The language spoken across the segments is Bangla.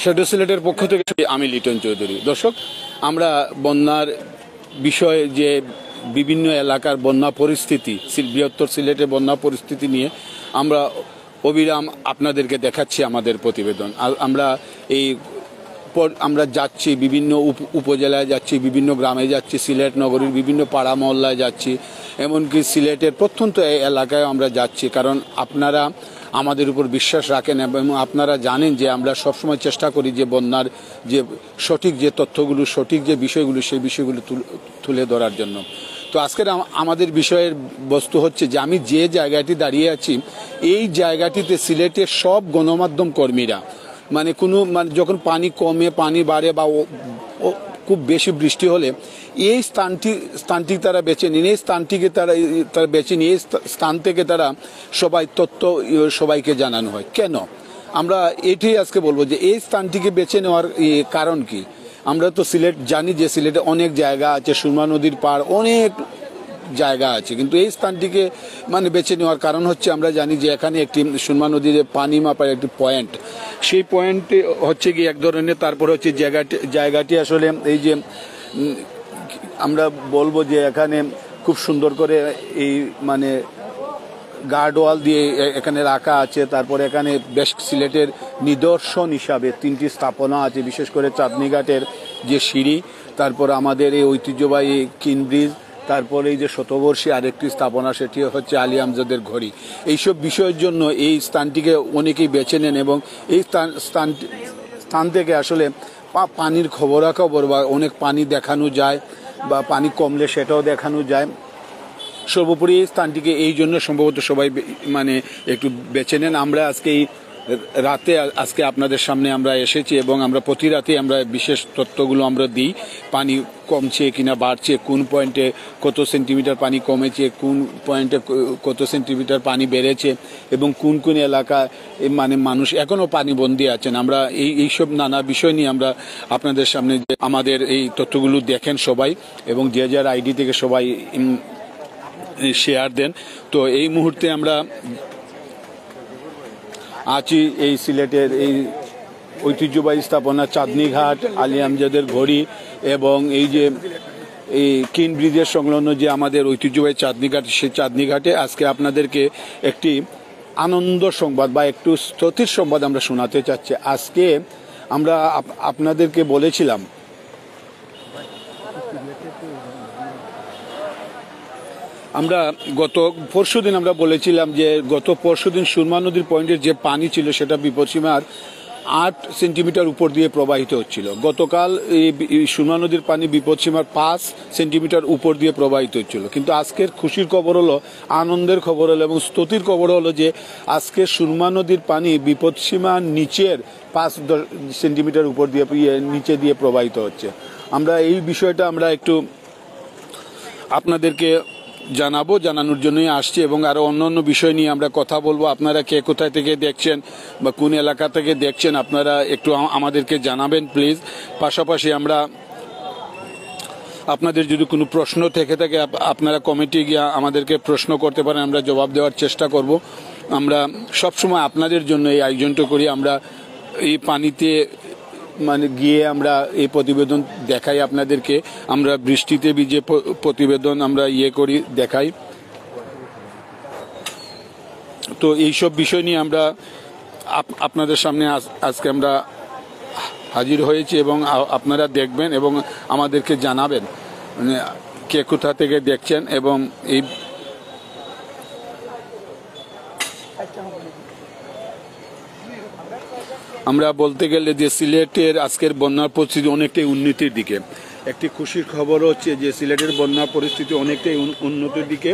শ্যাডো সিলেটের পক্ষ থেকে আমি লিটন চৌধুরী। দর্শক, আমরা বন্যার বিষয়ে যে বিভিন্ন এলাকার বন্যা পরিস্থিতি, বৃহত্তর সিলেটের বন্যা পরিস্থিতি নিয়ে আমরা অবিরাম আপনাদেরকে দেখাচ্ছি আমাদের প্রতিবেদন। আমরা যাচ্ছি বিভিন্ন উপজেলায় যাচ্ছি, বিভিন্ন গ্রামে যাচ্ছি, সিলেট নগরীর বিভিন্ন পাড়া মহল্লায় যাচ্ছি, এমনকি সিলেটের প্রত্যন্ত এলাকায় আমরা যাচ্ছি। কারণ আপনারা আমাদের উপর বিশ্বাস রাখেন এবং আপনারা জানেন যে আমরা সবসময় চেষ্টা করি যে বন্যার যে সঠিক যে তথ্যগুলো, সঠিক যে বিষয়গুলো, সেই বিষয়গুলো তুলে ধরার জন্য। তো আজকের আমাদের বিষয়ের বস্তু হচ্ছে যে আমি যে জায়গাটি দাঁড়িয়ে আছি, এই জায়গাটিতে সিলেটের সব গণমাধ্যম কর্মীরা যখন পানি কমে, পানি বাড়ে বা খুব বেশি বৃষ্টি হলে এই স্থানটি তারা বেছে নিন, এই স্থানটিকে তারা বেছে নিয়ে এই স্থান থেকে তারা তথ্য সবাইকে জানানো হয়। কেন? আমরা এটাই আজকে বলবো যে এই স্থানটিকে বেছে নেওয়ার কারণ কি। আমরা তো সিলেট জানি যে সিলেটে অনেক জায়গা আছে, সুরমা নদীর পাড় অনেক জায়গা আছে, কিন্তু এই স্থানটিকে বেছে নেওয়ার কারণ হচ্ছে আমরা জানি যে এখানে একটি সুরমা নদীর পানি মাপার একটি পয়েন্ট, সেই পয়েন্টে হচ্ছে কি এক ধরনের। তারপরে হচ্ছে জায়গাটি আসলে এই যে আমরা বলবো যে এখানে খুব সুন্দর করে এই গার্ড ওয়াল দিয়ে এখানে রাখা আছে। তারপরে এখানে বেশ সিলেটের নিদর্শন হিসাবে 3টি স্থাপনা আছে, বিশেষ করে চাঁদনীঘাটের যে সিঁড়ি, তারপর আমাদের এই ঐতিহ্যবাহী কিন ব্রিজ, তারপরে এই যে শতবর্ষী আরেকটি স্থাপনা, সেটি হচ্ছে আলী আমজাদের ঘড়ি। এইসব বিষয়ের জন্য এই স্থানটিকে অনেকেই বেছে নেন এবং এই স্থান থেকে আসলে পানির খবরাখবর বা অনেক পানি দেখানো যায় বা পানি কমলে সেটাও দেখানো যায়। সর্বোপরি এই স্থানটিকে এই জন্য সম্ভবত সবাই একটু বেছে নেন। আমরা আজকে আপনাদের সামনে আমরা এসেছি এবং আমরা প্রতি রাতে আমরা বিশেষ তথ্যগুলো আমরা দিই। পানি কমছে কিনা, বাড়ছে, কোন পয়েন্টে কত সেন্টিমিটার পানি কমেছে, কোন পয়েন্টে কত সেন্টিমিটার পানি বেড়েছে এবং কোন কোন এলাকায় মানুষ এখনও পানিবন্দী আছেন। আমরা এইসব নানা বিষয় নিয়ে আমরা আপনাদের সামনে আমাদের এই তথ্যগুলো দেখেন সবাই এবং যে যার আইডি থেকে সবাই শেয়ার দেন। তো এই মুহূর্তে আমরা আছি এই সিলেটের এই ঐতিহ্যবাহী স্থাপনা চাঁদনীঘাট, আলী আমজাদের ঘড়ি এবং এই যে এই কিন ব্রিজের সংলগ্ন যে আমাদের ঐতিহ্যবাহী চাঁদনীঘাট, সেই চাঁদনীঘাটে আজকে আপনাদেরকে একটি আনন্দ সংবাদ বা একটু স্থির সংবাদ আমরা শোনাতে চাচ্ছি। আজকে আমরা আপনাদেরকে বলেছিলাম আমরা গত পরশুদিন আমরা বলেছিলাম যে গত পরশুদিন সুরমা নদীর পয়েন্টের যে পানি ছিল সেটা বিপদসীমার 8 সেন্টিমিটার উপর দিয়ে প্রবাহিত হচ্ছিল। গতকাল এই সুরমা নদীর পানি বিপদসীমার 5 সেন্টিমিটার উপর দিয়ে প্রবাহিত হচ্ছিল। কিন্তু আজকের খুশির খবর হলো, আনন্দের খবর হলো এবং স্তুতির খবর হলো যে আজকে সুরমা নদীর পানি বিপদসীমার নিচের 5 সেন্টিমিটার উপর দিয়ে নিচে দিয়ে প্রবাহিত হচ্ছে। আমরা এই বিষয়টা আমরা একটু আপনাদেরকে জানানোর জন্যই আসছি এবং আরো অন্যান্য বিষয় নিয়ে আমরা কথা বলবো। আপনারা কে কোথায় থেকে দেখছেন বা কোন এলাকা থেকে দেখছেন আপনারা একটু আমাদেরকে জানাবেন প্লিজ। পাশাপাশি আমরা আপনাদের যদি কোনো প্রশ্ন থেকে থাকে আপনারা কমিটি গিয়ে আমাদেরকে প্রশ্ন করতে পারেন, আমরা জবাব দেওয়ার চেষ্টা করব। আমরা সবসময় আপনাদের জন্য এই আয়োজনটা করি। আমরা এই পানিতে গিয়ে আমরা এই প্রতিবেদন দেখাই আপনাদেরকে। আমরা বৃষ্টিতে ভিজে প্রতিবেদন আমরা দেখাই। তো এইসব বিষয় নিয়ে আমরা আপনাদের সামনে আজকে আমরা হাজির হয়েছি এবং আপনারা দেখবেন এবং আমাদেরকে জানাবেন কে কোথা থেকে দেখছেন। এবং এই আমরা বলতে গেলে যে সিলেটের আজকের বন্যার পরিস্থিতি অনেকটাই উন্নতির দিকে। একটি খুশির খবর হচ্ছে যে সিলেটের বন্যা পরিস্থিতি অনেকটাই উন্নতির দিকে।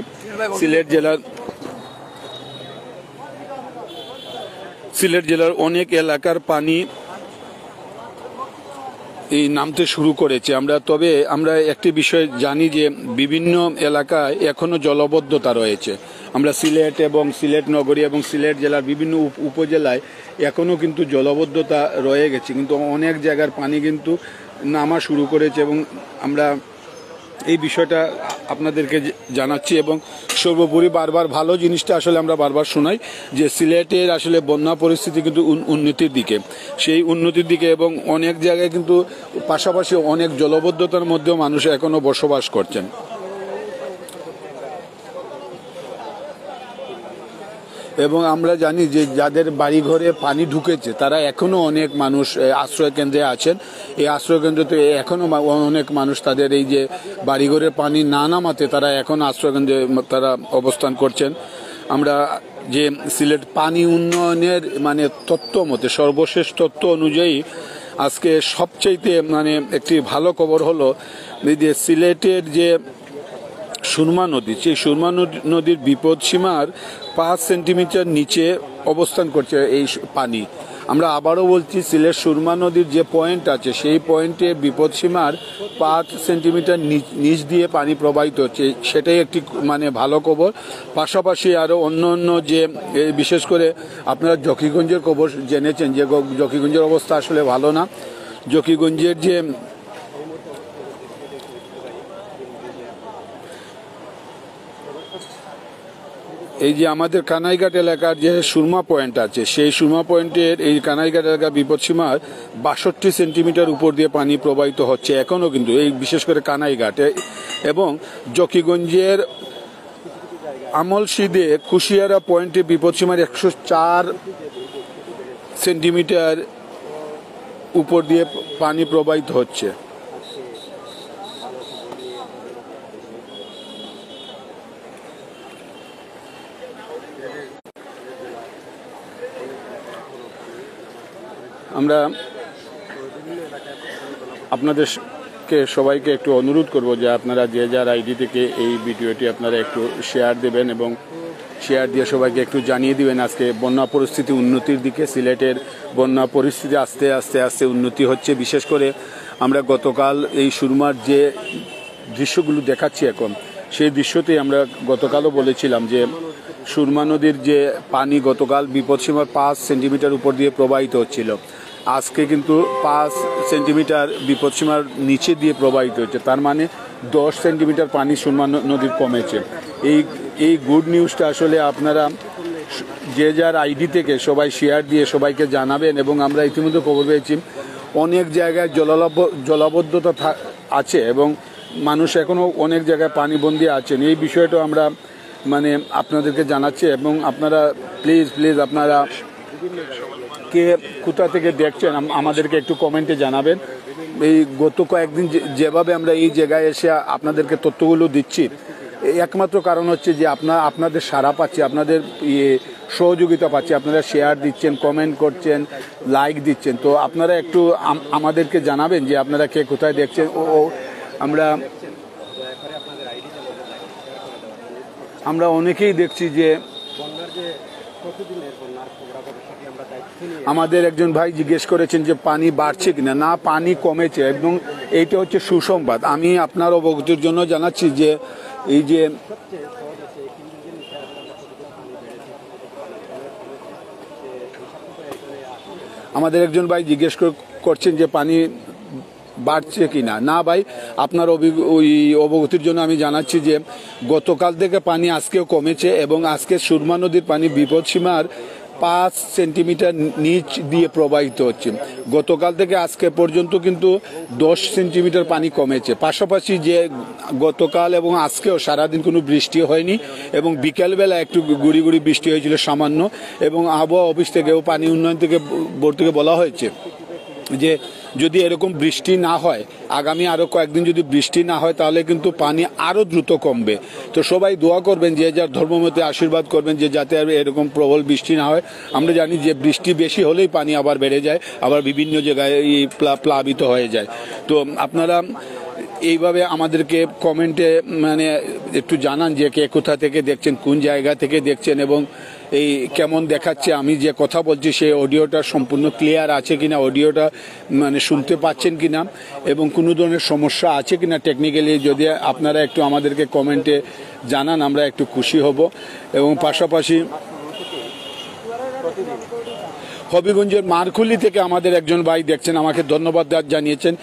সিলেট জেলার অনেক এলাকার পানি এই নামতে শুরু করেছে। তবে আমরা একটি বিষয় জানি যে বিভিন্ন এলাকায় এখনো জলবদ্ধতা রয়েছে। আমরা সিলেট এবং সিলেট নগরী এবং সিলেট জেলার বিভিন্ন উপজেলায় এখনো কিন্তু জলবদ্ধতা রয়ে গেছে, কিন্তু অনেক জায়গার পানি কিন্তু নামা শুরু করেছে এবং আমরা এই বিষয়টা আপনাদেরকে জানাচ্ছি। এবং সর্বোপরি বারবার ভালো জিনিসটা আসলে আমরা বারবার শোনাই যে সিলেটের আসলে বন্যা পরিস্থিতি কিন্তু উন্নতির দিকে, সেই উন্নতির দিকে, এবং অনেক জায়গায় কিন্তু পাশাপাশি অনেক জলবদ্ধতার মধ্যেও মানুষ এখনও বসবাস করছেন। এবং আমরা জানি যে যাদের বাড়ি ঘরে পানি ঢুকেছে তারা এখনও অনেক মানুষ আশ্রয় কেন্দ্রে আছেন। এই আশ্রয় কেন্দ্রতে এখনও অনেক মানুষ তাদের এই যে বাড়িঘরে পানি না নামাতে তারা এখন আশ্রয় কেন্দ্রে তারা অবস্থান করছেন। আমরা যে সিলেট পানি উন্নয়নের মানে তথ্য মতে, সর্বশেষ তথ্য অনুযায়ী আজকে সবচাইতে মানে একটি ভালো খবর হলো যে সিলেটের যে সুরমা নদী, সেই সুরমা নদীর বিপদসীমার 5 সেন্টিমিটার নিচে অবস্থান করছে এই পানি। আমরা আবারও বলছি, সিলেট সুরমা নদীর যে পয়েন্ট আছে সেই পয়েন্টে বিপদসীমার 5 সেন্টিমিটার নিচ দিয়ে পানি প্রবাহিত হচ্ছে, সেটাই একটি মানে ভালো খবর। পাশাপাশি আরও অন্য অন্য যে বিশেষ করে আপনারা জকিগঞ্জের খবর জেনেছেন যে জকিগঞ্জের অবস্থা আসলে ভালো না। জকিগঞ্জের যে এই যে আমাদের কানাইঘাট এলাকার যে সুরমা পয়েন্ট আছে, সেই সুরমা পয়েন্টের এই কানাইঘাট এলাকার বিপদসীমার 62 সেন্টিমিটার উপর দিয়ে পানি প্রবাহিত হচ্ছে এখনও কিন্তু, এই বিশেষ করে কানাইঘাটে। এবং জকিগঞ্জের আমলশিদে কুশিয়ারা পয়েন্টে বিপদসীমার 104 সেন্টিমিটার উপর দিয়ে পানি প্রবাহিত হচ্ছে। আমরা আপনাদেরকে সবাইকে একটু অনুরোধ করব যে আপনারা যে যার আইডি থেকে এই ভিডিওটি আপনারা একটু শেয়ার দেবেন এবং শেয়ার দিয়ে সবাইকে একটু জানিয়ে দিবেন আজকে বন্যা পরিস্থিতি উন্নতির দিকে। সিলেটের বন্যা পরিস্থিতি আস্তে আস্তে আস্তে উন্নতি হচ্ছে। বিশেষ করে আমরা গতকাল এই সুরমার যে দৃশ্যগুলো দেখাচ্ছি এখন, সেই দৃশ্যতেই আমরা গতকালও বলেছিলাম যে সুরমা নদীর যে পানি গতকাল বিপদসীমার 5 সেন্টিমিটার উপর দিয়ে প্রবাহিত হচ্ছিল, আজকে কিন্তু 5 সেন্টিমিটার বিপদসীমার নিচে দিয়ে প্রবাহিত হচ্ছে। তার মানে 10 সেন্টিমিটার পানি সুরমা নদীর কমেছে। এই গুড নিউজটা আসলে আপনারা যে যার আইডি থেকে সবাই শেয়ার দিয়ে সবাইকে জানাবেন। এবং আমরা ইতিমধ্যে খবর পেয়েছি অনেক জায়গায় জলাবদ্ধতা আছে এবং মানুষ এখনও অনেক জায়গায় পানিবন্দী আছেন। এই বিষয়টা আমরা মানে আপনাদেরকে জানাচ্ছি। এবং আপনারা প্লিজ আপনারা কে কোথা থেকে দেখছেন আমাদেরকে একটু কমেন্টে জানাবেন। এই গত কয়েকদিন যেভাবে আমরা এই জায়গায় এসে আপনাদেরকে তথ্যগুলো দিচ্ছি, একমাত্র কারণ হচ্ছে যে আপনাদের সাড়া পাচ্ছি, আপনাদের সহযোগিতা পাচ্ছি, আপনারা শেয়ার দিচ্ছেন, কমেন্ট করছেন, লাইক দিচ্ছেন। তো আপনারা একটু আমাদেরকে জানাবেন যে আপনারা কে কোথায় দেখছেন। আমরা অনেকেই দেখছি যে আমাদের একজন ভাই জিজ্ঞেস করেছেন যে পানি বাড়ছে কিনা। না, পানি কমেছে এবং এইটা হচ্ছে সুসংবাদ। আমি আপনার অবগতির জন্য জানাচ্ছি যে এই যে আমাদের একজন ভাই জিজ্ঞেস করছেন যে পানি বাড়ছে কিনা। না ভাই, আপনার ওই অবগতির জন্য আমি জানাচ্ছি যে গতকাল থেকে পানি আজকেও কমেছে এবং আজকে সুরমা নদীর পানি বিপদসীমার 5 সেন্টিমিটার নিচ দিয়ে প্রবাহিত হচ্ছে। গতকাল থেকে আজকে পর্যন্ত কিন্তু 10 সেন্টিমিটার পানি কমেছে। পাশাপাশি যে গতকাল এবং আজকেও সারাদিন কোনো বৃষ্টি হয়নি এবং বিকেলবেলা একটু গুড়ি গুড়ি বৃষ্টি হয়েছিল সামান্য। এবং আবহাওয়া অফিস থেকেও পানি উন্নয়ন বোর্ড থেকে বলা হয়েছে যে যদি এরকম বৃষ্টি না হয়, আগামী আরও কয়েকদিন যদি বৃষ্টি না হয় তাহলে কিন্তু পানি আরও দ্রুত কমবে। তো সবাই দোয়া করবেন, যে যার ধর্মমতে আশীর্বাদ করবেন যে যাতে আর এরকম প্রবল বৃষ্টি না হয়। আমরা জানি যে বৃষ্টি বেশি হলেই পানি আবার বেড়ে যায়, আবার বিভিন্ন জায়গায় প্লাবিত হয়ে যায়। তো আপনারা এইভাবে আমাদেরকে কমেন্টে মানে একটু জানান যে কে কোথা থেকে দেখছেন, কোন জায়গা থেকে দেখছেন এবং এই কেমন দেখাচ্ছে। আমি যে কথা বলছি সেই অডিওটা সম্পূর্ণ ক্লিয়ার আছে কিনা, অডিওটা মানে শুনতে পাচ্ছেন কিনা এবং কোনো ধরনের সমস্যা আছে কিনা টেকনিক্যালি, যদি আপনারা একটু আমাদেরকে কমেন্টে জানান আমরা একটু খুশি হব। এবং পাশাপাশি হবিগঞ্জের মারকুলি থেকে আমাদের একজন ভাই দেখছেন, আমাকে ধন্যবাদ জানিয়েছেন।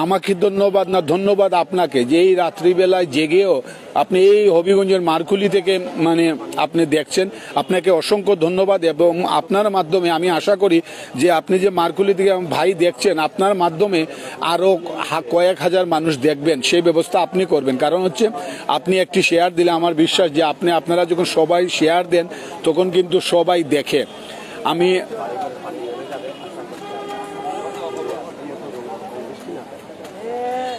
আমাকে ধন্যবাদ না, ধন্যবাদ আপনাকে যে এই রাত্রিবেলায় জেগেও আপনি এই হবিগঞ্জের মারকুলি থেকে মানে আপনি দেখছেন, আপনাকে অসংখ্য ধন্যবাদ। এবং আপনার মাধ্যমে আমি আশা করি যে আপনি যে মারকুলি থেকে ভাই দেখছেন, আপনার মাধ্যমে আরও কয়েক হাজার মানুষ দেখবেন, সেই ব্যবস্থা আপনি করবেন। কারণ হচ্ছে আপনি একটি শেয়ার দিলে আমার বিশ্বাস যে আপনারা যখন সবাই শেয়ার দেন তখন কিন্তু সবাই দেখে। আমি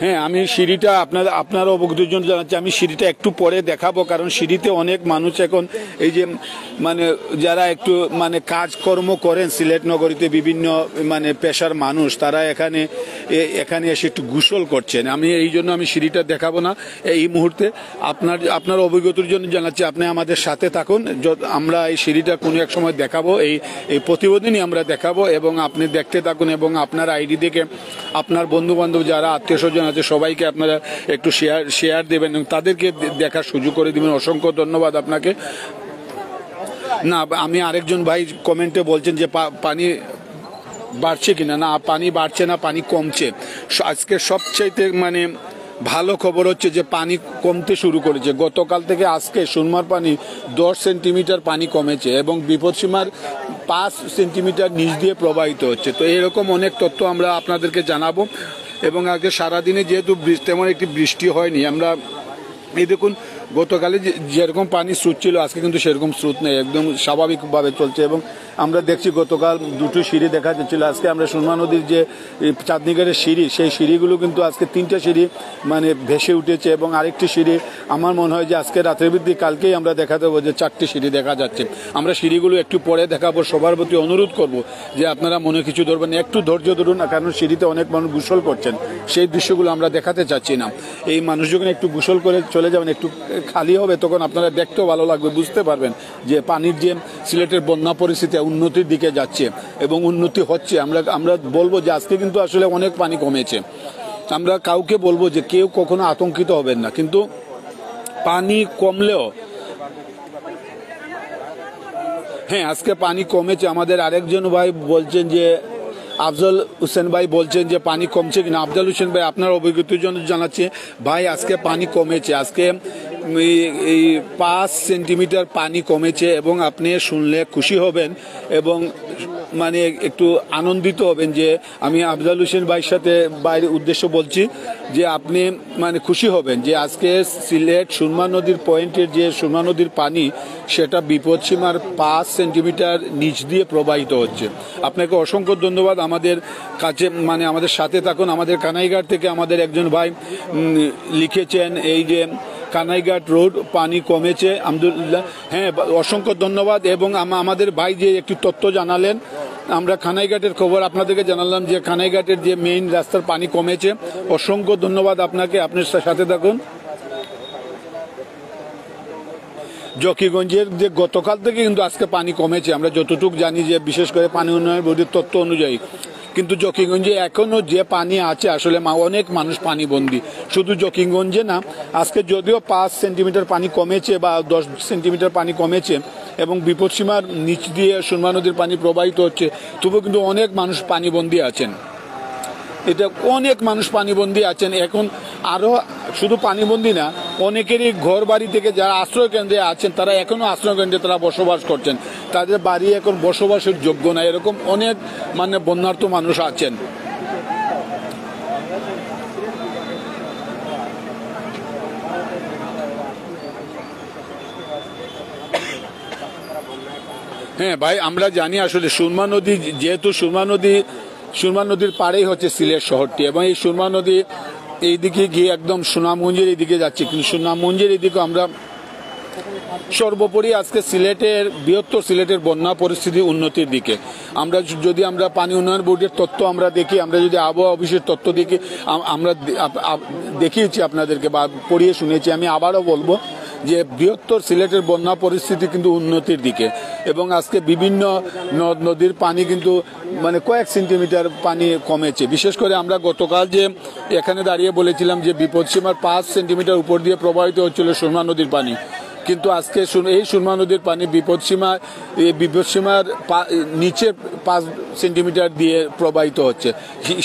হ্যাঁ, আমি সিঁড়িটা আপনার অবগতির জন্য জানাচ্ছি, আমি সিঁড়িটা একটু পরে দেখাবো, কারণ সিঁড়িতে অনেক মানুষ এখন এই যে মানে যারা একটু মানে কাজকর্ম করেন সিলেট নগরীতে, বিভিন্ন মানে পেশার মানুষ, তারা এখানে এসে একটু গোসল করছেন। আমি এই জন্য আমি সিঁড়িটা দেখাবো না এই মুহূর্তে। আপনার অভিজ্ঞতার জন্য জানাচ্ছি, আপনি আমাদের সাথে থাকুন। আমরা এই সিঁড়িটা কোনো এক সময় দেখাবো, এই প্রতিদিনই আমরা দেখাবো, এবং আপনি দেখতে থাকুন। এবং আপনার আইডি দেখে আপনার বন্ধু বান্ধব যারা আত্মীয় স্বজন আছে সবাইকে আপনারা একটু শেয়ার দেবেন এবং তাদেরকে দেখার সুযোগ করে দেবেন। অসংখ্য ধন্যবাদ আপনাকে। না, আমি আরেকজন ভাই কমেন্টে বলছেন যে পানি বাড়ছে কিনা। না, পানি বাড়ছে না, পানি কমছে। আজকে সবচাইতে মানে ভালো খবর হচ্ছে যে পানি কমতে শুরু করেছে। গতকাল থেকে আজকে সুরমার পানি 10 সেন্টিমিটার পানি কমেছে এবং বিপদসীমার 5 সেন্টিমিটার নিচ দিয়ে প্রবাহিত হচ্ছে। তো এরকম অনেক তথ্য আমরা আপনাদেরকে জানাবো। এবং আগে সারাদিনে যেহেতু তেমন একটি বৃষ্টি হয়নি, আমরা এই দেখুন গতকালে যেরকম পানি স্রোত ছিল আজকে কিন্তু সেরকম স্রোত নেই, একদম স্বাভাবিকভাবে চলছে। এবং আমরা দেখছি গতকাল দুটো সিঁড়ি দেখা যাচ্ছিল, আজকে আমরা সুরমা নদীর যে চাঁদনীঘাটের সিঁড়ি, সেই সিঁড়িগুলো কিন্তু আজকে 3টা সিঁড়ি মানে ভেসে উঠেছে। এবং আরেকটি সিঁড়ি আমার মনে হয় যে আজকে রাতের বৃদ্ধি কালকেই আমরা দেখা দেবো যে 4টি সিঁড়ি দেখা যাচ্ছে। আমরা সিঁড়িগুলো একটু পরে দেখাবো। সবার প্রতি অনুরোধ করব যে আপনারা মনে কিছু ধরবেন, একটু ধৈর্য ধরুন না, কারণ সিঁড়িতে অনেক মানুষ গোসল করছেন, সেই দৃশ্যগুলো আমরা দেখাতে চাচ্ছি না। এই মানুষ যখন একটু গোসল করে চলে যাবেন, একটু খালি হবে, তখন আপনারা দেখতেও ভালো লাগবে, বুঝতে পারবেন যে পানির যে সিলেটের বন্যা পরিস্থিতি উন্নতির দিকে যাচ্ছে এবং উন্নতি হচ্ছে। আমরা বলবো যে আজকে কিন্তু আসলে অনেক পানি কমেছে। আমরা কাউকে বলবো যে কেউ কখনো আতঙ্কিত হবেন না, কিন্তু পানি কমলেও হ্যাঁ আজকে পানি কমেছে। আমাদের আরেকজন ভাই বলছেন যে আফজল হোসেন ভাই বলছেন যে পানি কমছে কিনা। আফজল হোসেন ভাই আপনার অভিজ্ঞতার জন্য জানাচ্ছি, ভাই আজকে পানি কমেছে, আজকে এই 5 সেন্টিমিটার পানি কমেছে এবং আপনি শুনলে খুশি হবেন এবং মানে একটু আনন্দিত হবেন যে আমি আফজল হোসেন ভাইয়ের সাথে বাইরের উদ্দেশ্য বলছি যে আপনি মানে খুশি হবেন যে আজকে সিলেট সুরমা নদীর পয়েন্টের যে সুরমা নদীর পানি সেটা বিপদসীমার 5 সেন্টিমিটার নিচ দিয়ে প্রবাহিত হচ্ছে। আপনাকে অসংখ্য ধন্যবাদ। আমাদের কাছে মানে আমাদের সাথে থাকুন। আমাদের কানাইঘাট থেকে আমাদের একজন ভাই লিখেছেন এই যে কানাইঘাট রোড পানি কমেছে আলহামদুলিল্লাহ। হ্যাঁ, অসংখ্য ধন্যবাদ। এবং আমাদের ভাই যে একটি তথ্য জানালেন, আমরা কানাইঘাটের খবর আপনাদেরকে জানালাম যে কানাইঘাটের যে মেইন রাস্তার পানি কমেছে। অসংখ্য ধন্যবাদ আপনাকে, আপনার সাথে থাকুন। জকিগঞ্জের যে গতকাল থেকে কিন্তু আজকে পানি কমেছে, আমরা যতটুকু জানি যে বিশেষ করে পানি উন্নয়ন বোর্ডের তথ্য অনুযায়ী। কিন্তু জকিগঞ্জে এখনো যে পানি আছে আসলে অনেক মানুষ পানিবন্দী। শুধু জকিগঞ্জে না, আজকে যদিও 5 সেন্টিমিটার পানি কমেছে বা 10 সেন্টিমিটার পানি কমেছে এবং বিপদসীমার নিচ দিয়ে সুরমা নদীর পানি প্রবাহিত হচ্ছে, তবুও কিন্তু অনেক মানুষ পানিবন্দী আছেন। এটা অনেক মানুষ পানিবন্দী আছেন এখন। আরও শুধু পানিবন্দী না, অনেকেরই ঘর বাড়ি থেকে যারা আশ্রয় কেন্দ্রে আছেন তারা এখনও আশ্রয় কেন্দ্রে তারা বসবাস করছেন, তাদের বাড়ি এখন বসবাসের যোগ্য না, এরকম অনেক মানে বন্যার্ত মানুষ আছেন। হ্যাঁ ভাই, আমরা জানি আসলে সুরমা নদী, যেহেতু সুরমা নদীর পাড়েই হচ্ছে সিলেট শহরটি এবং এই সুরমা নদী এইদিকে গিয়ে একদম সুনামগঞ্জের এইদিকে যাচ্ছে, কিন্তু সুনামগঞ্জের এইদিকে আমরা সর্বোপরি আজকে বৃহত্তর সিলেটের বন্যা পরিস্থিতি উন্নতির দিকে। আমরা যদি পানি উন্নয়ন বোর্ডের তথ্য আমরা দেখি, আমরা যদি আবহাওয়া অফিসের তথ্য দেখি, আমরা দেখিয়েছি আপনাদেরকে বা পড়িয়ে শুনেছি, আমি আবারও বলবো যে বৃহত্তর সিলেটের বন্যা পরিস্থিতি কিন্তু উন্নতির দিকে এবং আজকে বিভিন্ন নদ নদীর পানি কিন্তু মানে কয়েক সেন্টিমিটার পানি কমেছে। বিশেষ করে আমরা গতকাল যে এখানে দাঁড়িয়ে বলেছিলাম যে বিপদসীমার 5 সেন্টিমিটার উপর দিয়ে প্রবাহিত হচ্ছিল সুরমা নদীর পানি, কিন্তু আজকে এই সুরমা নদীর পানি বিপদসীমার নিচে 5 সেন্টিমিটার দিয়ে প্রবাহিত হচ্ছে।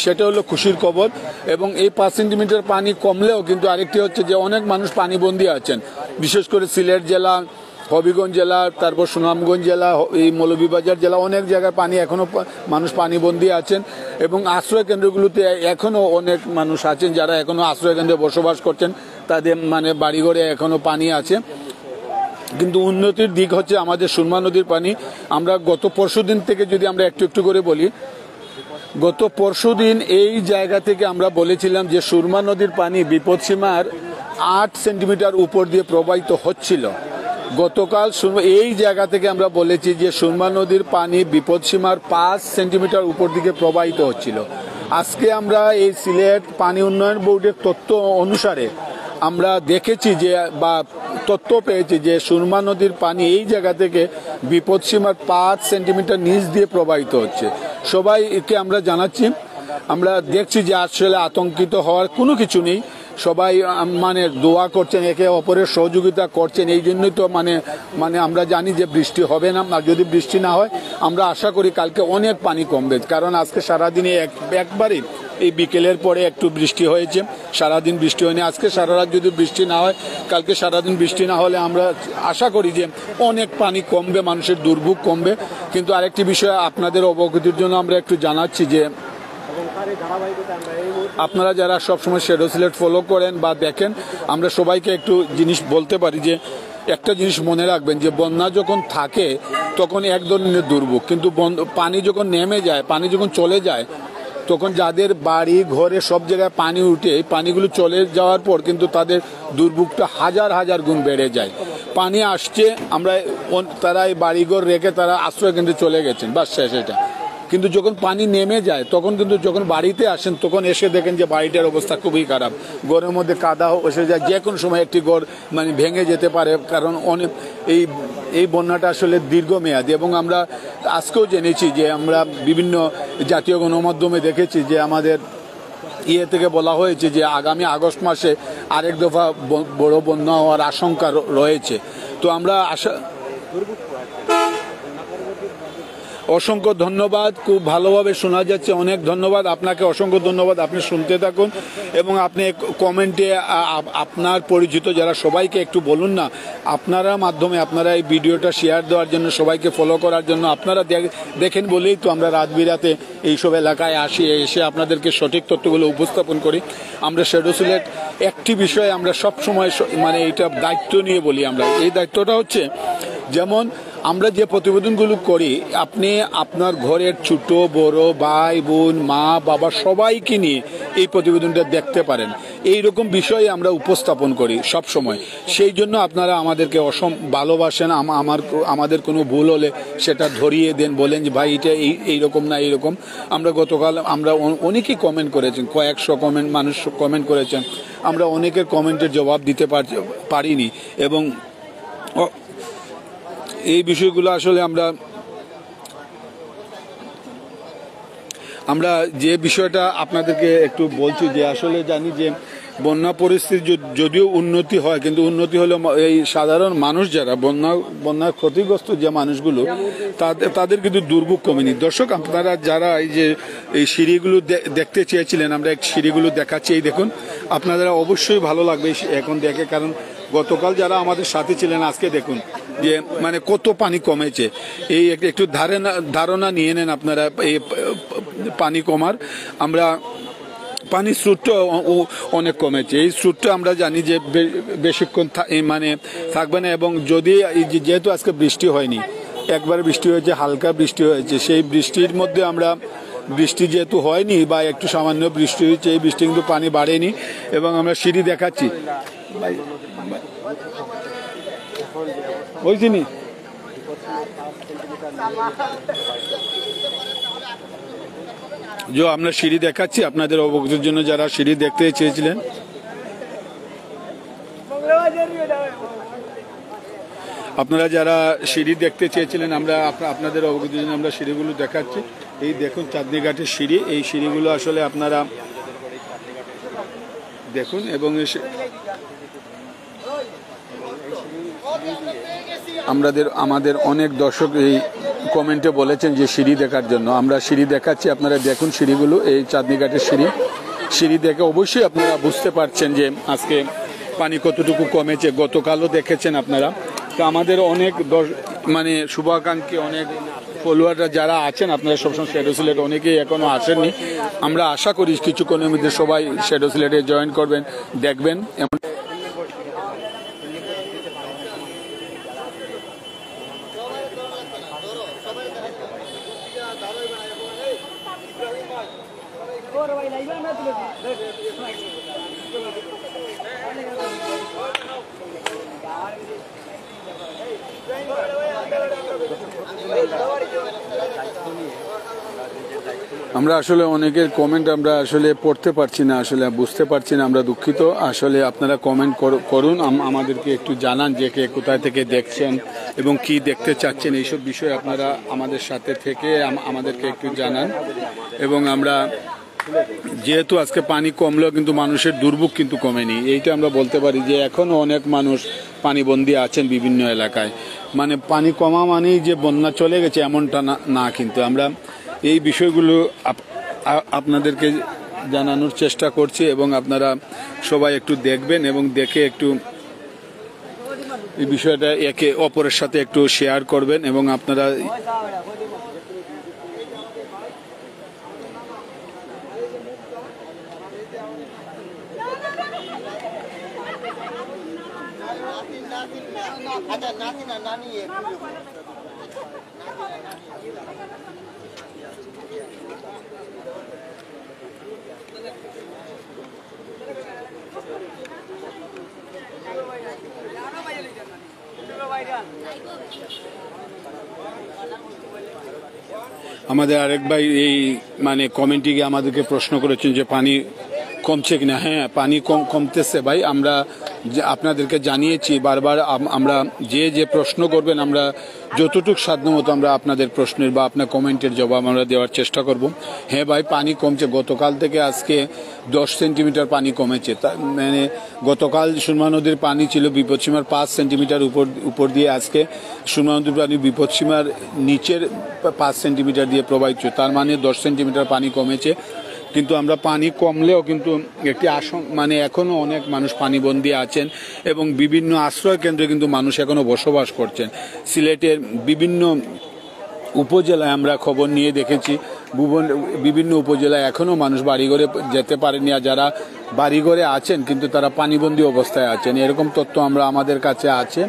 সেটা হলো খুশির খবর। এবং এই 5 সেন্টিমিটার পানি কমলেও কিন্তু আরেকটি হচ্ছে যে অনেক মানুষ পানিবন্দী আছেন, বিশেষ করে সিলেট জেলা, হবিগঞ্জ জেলা, তারপর সুনামগঞ্জ জেলা, এই মৌলভীবাজার জেলা, অনেক জায়গায় পানি এখনো মানুষ পানিবন্দী আছেন। এবং আশ্রয় কেন্দ্রগুলোতে এখনো অনেক মানুষ আছেন যারা এখনো আশ্রয় কেন্দ্রে বসবাস করছেন, তাদের মানে বাড়িঘরে এখনো পানি আছে। কিন্তু উন্নতির দিক হচ্ছে আমাদের সুরমা নদীর পানি। আমরা গত পরশুদিন থেকে যদি আমরা একটু একটু করে বলি, গত পরশুদিন এই জায়গা থেকে আমরা বলেছিলাম যে সুরমা নদীর পানি বিপদসীমার 8 সেন্টিমিটার উপর দিয়ে প্রবাহিত হচ্ছিল। গতকাল এই জায়গা থেকে আমরা বলেছি যে সুরমা নদীর পানি বিপদসীমার 5 সেন্টিমিটার উপর দিকে প্রবাহিত হচ্ছিল। আজকে আমরা এই সিলেট পানি উন্নয়ন বোর্ডের তথ্য অনুসারে আমরা দেখেছি যে বা তথ্য পেয়েছি যে সুরমা নদীর পানি এই জায়গা থেকে বিপদসীমার 5 সেন্টিমিটার নিচ দিয়ে প্রবাহিত হচ্ছে। সবাইকে আমরা জানাচ্ছি, আমরা দেখছি যে আসলে আতঙ্কিত হওয়ার কোনো কিছু নেই। সবাই মানে দোয়া করছেন, একে অপরের সহযোগিতা করছেন। এই জন্যই তো মানে আমরা জানি যে বৃষ্টি হবে না। আর যদি বৃষ্টি না হয় আমরা আশা করি কালকে অনেক পানি কমবে, কারণ আজকে সারাদিনে একবারই এই বিকেলের পরে একটু বৃষ্টি হয়েছে, সারাদিন বৃষ্টি হয়নি। আজকে সারা রাত যদি বৃষ্টি না হয়, কালকে সারাদিন বৃষ্টি না হলে আমরা আশা করি যে অনেক পানি কমবে, মানুষের দুর্ভোগ কমবে। কিন্তু আরেকটি বিষয় আপনাদের অবগতির জন্য আমরা একটু জানাচ্ছি যে আপনারা যারা সবসময় শ্যাডো সিলেট ফলো করেন বা দেখেন, আমরা সবাইকে একটু জিনিস বলতে পারি যে একটা জিনিস মনে রাখবেন যে বন্যা যখন থাকে তখন এক ধরনের দুর্ভোগ, কিন্তু পানি যখন নেমে যায়, পানি যখন চলে যায়, তখন যাদের বাড়ি ঘরে সব জায়গায় পানি উঠে, পানিগুলো চলে যাওয়ার পর কিন্তু তাদের দুর্ভোগটা হাজার হাজার গুণ বেড়ে যায়। পানি আসছে, তারা এই বাড়িঘর রেখে তারা আশ্রয় কেন্দ্রে চলে গেছেন, বাস শেষ এটা। কিন্তু যখন পানি নেমে যায় তখন কিন্তু যখন বাড়িতে আসেন তখন এসে দেখেন যে বাড়িটার অবস্থা খুবই খারাপ, ঘরের মধ্যে কাদা এসে যায়, যে কোনো সময় একটি ঘর মানে ভেঙে যেতে পারে, কারণ অনেক এই বন্যাটা আসলে দীর্ঘমেয়াদী। এবং আমরা আজকেও জেনেছি যে আমরা বিভিন্ন জাতীয় গণমাধ্যমে দেখেছি যে আমাদের থেকে বলা হয়েছে যে আগামী আগস্ট মাসে আরেক দফা বড় বন্যা হওয়ার আশঙ্কা রয়েছে। তো আমরা অসংখ্য ধন্যবাদ, খুব ভালোভাবে শোনা যাচ্ছে, অনেক ধন্যবাদ আপনাকে, অসংখ্য ধন্যবাদ। আপনি শুনতে থাকুন এবং আপনি কমেন্টে আপনার পরিচিত যারা সবাইকে একটু বলুন না, আপনারা মাধ্যমে আপনারা এই ভিডিওটা শেয়ার দেওয়ার জন্য, সবাইকে ফলো করার জন্য। আপনারা দেখেন বলেই তো আমরা রাত বিরাতে এইসব এলাকায় আসি, এসে আপনাদেরকে সঠিক তথ্যগুলো উপস্থাপন করি। আমরা শ্যাডো সিলেট একটি বিষয়ে আমরা সবসময় মানে এটা দায়িত্ব নিয়ে বলি, আমরা এই দায়িত্বটা হচ্ছে যেমন আমরা যে প্রতিবেদনগুলো করি, আপনি আপনার ঘরের ছোট বড় ভাই বোন মা বাবা সবাইকে নিয়ে এই প্রতিবেদনটা দেখতে পারেন। এই রকম বিষয়ে আমরা উপস্থাপন করি সব সময়। সেই জন্য আপনারা আমাদেরকে ভালোবাসেন। আমাদের কোনো ভুল হলে সেটা ধরিয়ে দেন, বলেন যে ভাই এটা এইরকম না এইরকম। আমরা গতকাল আমরা অনেকেই কমেন্ট করেছেন, কয়েকশো মানুষ কমেন্ট করেছেন, আমরা অনেকের কমেন্টের জবাব দিতে পারিনি। এবং এই বিষয়গুলো আসলে আমরা যে বিষয়টা আপনাদেরকে একটু বলছি যে আসলে জানি যে বন্যা পরিস্থিতি যদিও উন্নতি হয়, কিন্তু উন্নতি হলো এই সাধারণ মানুষ যারা বন্যার ক্ষতিগ্রস্ত যে মানুষগুলো তাদের কিন্তু দুর্ভোগ কমেনি। দর্শক, আপনারা যারা এই সিঁড়িগুলো দেখতে চেয়েছিলেন, আমরা এক সিঁড়িগুলো দেখাচ্ছি, এই দেখুন, আপনাদের অবশ্যই ভালো লাগবে এখন দেখে, কারণ গতকাল যারা আমাদের সাথে ছিলেন আজকে দেখুন যে মানে কত পানি কমেছে। এই একটু ধারণা নিয়ে নেন আপনারা এই পানি কমার। আমরা পানির স্রোতটা অনেক কমেছে, এই স্রোতটা আমরা জানি যে বেশিক্ষণ মানে থাকবে না। এবং যদি যেহেতু আজকে বৃষ্টি হয়নি, একবার বৃষ্টি হয়েছে, হালকা বৃষ্টি হয়েছে, সেই বৃষ্টির মধ্যে আমরা বৃষ্টি যেহেতু হয়নি বা একটু সামান্য বৃষ্টি হয়েছে, এই বৃষ্টি কিন্তু পানি বাড়েনি। এবং আমরা সিঁড়ি দেখাচ্ছি ওই জিনিস আমরা সিঁড়ি দেখাচ্ছি আপনাদের অবগতির জন্য, যারা সিঁড়ি দেখতে চেয়েছিলেন। আপনারা যারা সিঁড়ি দেখতে চেয়েছিলেন, আমরা আপনাদের অবগতির জন্য আমরা সিঁড়িগুলো দেখাচ্ছি। এই দেখুন চাঁদনী ঘাটের সিঁড়ি, এই সিঁড়িগুলো আসলে আপনারা দেখুন। এবং আমাদের অনেক দর্শক এই কমেন্টে বলেছেন যে সিঁড়ি দেখার জন্য। আমরা সিঁড়ি দেখাচ্ছি, আপনারা দেখুন সিঁড়িগুলো, এই চাঁদনীঘাটের সিঁড়ি দেখে অবশ্যই আপনারা বুঝতে পারছেন যে আজকে পানি কতটুকু কমেছে। গতকালও দেখেছেন আপনারা। তো আমাদের অনেক মানে শুভাকাঙ্ক্ষী, অনেক ফলোয়াররা যারা আছেন, আপনারা সবসময় শ্যাডো সিলেট অনেকেই এখনো আসেননি। আমরা আশা করি কিছুক্ষণের মধ্যে সবাই শ্যাডো সিলেটে জয়েন করবেন, দেখবেন। আমরা আসলে অনেকের কমেন্ট আমরা আসলে পড়তে পারছি না, আসলে বুঝতে পারছি না, আমরা দুঃখিত। আসলে আপনারা কমেন্ট করুন, আমাদেরকে একটু জানান যে কে কোথায় থেকে দেখছেন এবং কি দেখতে চাচ্ছেন, এইসব বিষয়ে আপনারা আমাদের সাথে থেকে আমাদেরকে একটু জানান। এবং আমরা যেহেতু আজকে পানি কমলেও কিন্তু মানুষের দুর্ভোগ কিন্তু কমেনি, এইটা আমরা বলতে পারি যে এখনও অনেক মানুষ পানিবন্দী আছেন বিভিন্ন এলাকায়। মানে পানি কমা মানেই যে বন্যা চলে গেছে এমনটা না, কিন্তু আমরা এই বিষয়গুলো আপনাদেরকে জানানোর চেষ্টা করছি এবং আপনারা সবাই একটু দেখবেন এবং দেখে একটু এই বিষয়টা একে অপরের সাথে একটু শেয়ার করবেন। এবং আপনারা আমাদের আরেক ভাই এই মানে কমেন্টে আমাদেরকে প্রশ্ন করেছেন যে পানি কমছে কিনা। হ্যাঁ, পানি কমতেছে ভাই। আমরা আপনাদেরকে জানিয়েছি বারবার, আমরা যে প্রশ্ন করবেন আমরা যতটুকু সাধ্যমতো আমরা আপনাদের প্রশ্নের বা আপনার কমেন্টের জবাব আমরা দেওয়ার চেষ্টা করব। হ্যাঁ ভাই, পানি কমছে। গতকাল থেকে আজকে 10 সেন্টিমিটার পানি কমেছে। মানে গতকাল সুরমা নদীর পানি ছিল বিপদসীমার 5 সেন্টিমিটার উপর দিয়ে, আজকে সুরমা নদীর পানি বিপদসীমার নিচের 5 সেন্টিমিটার দিয়ে প্রবাহিত। তার মানে 10 সেন্টিমিটার পানি কমেছে। কিন্তু আমরা পানি কমলেও কিন্তু একটি মানে এখনও অনেক মানুষ পানিবন্দী আছেন এবং বিভিন্ন আশ্রয় কেন্দ্রে কিন্তু মানুষ এখনও বসবাস করছেন। সিলেটের বিভিন্ন উপজেলায় আমরা খবর নিয়ে দেখেছি, বিভিন্ন উপজেলায় এখনও মানুষ বাড়িঘরে যেতে পারেনি, আর যারা বাড়িঘরে আছেন কিন্তু তারা পানিবন্দী অবস্থায় আছেন, এরকম তথ্য আমাদের কাছে আছে।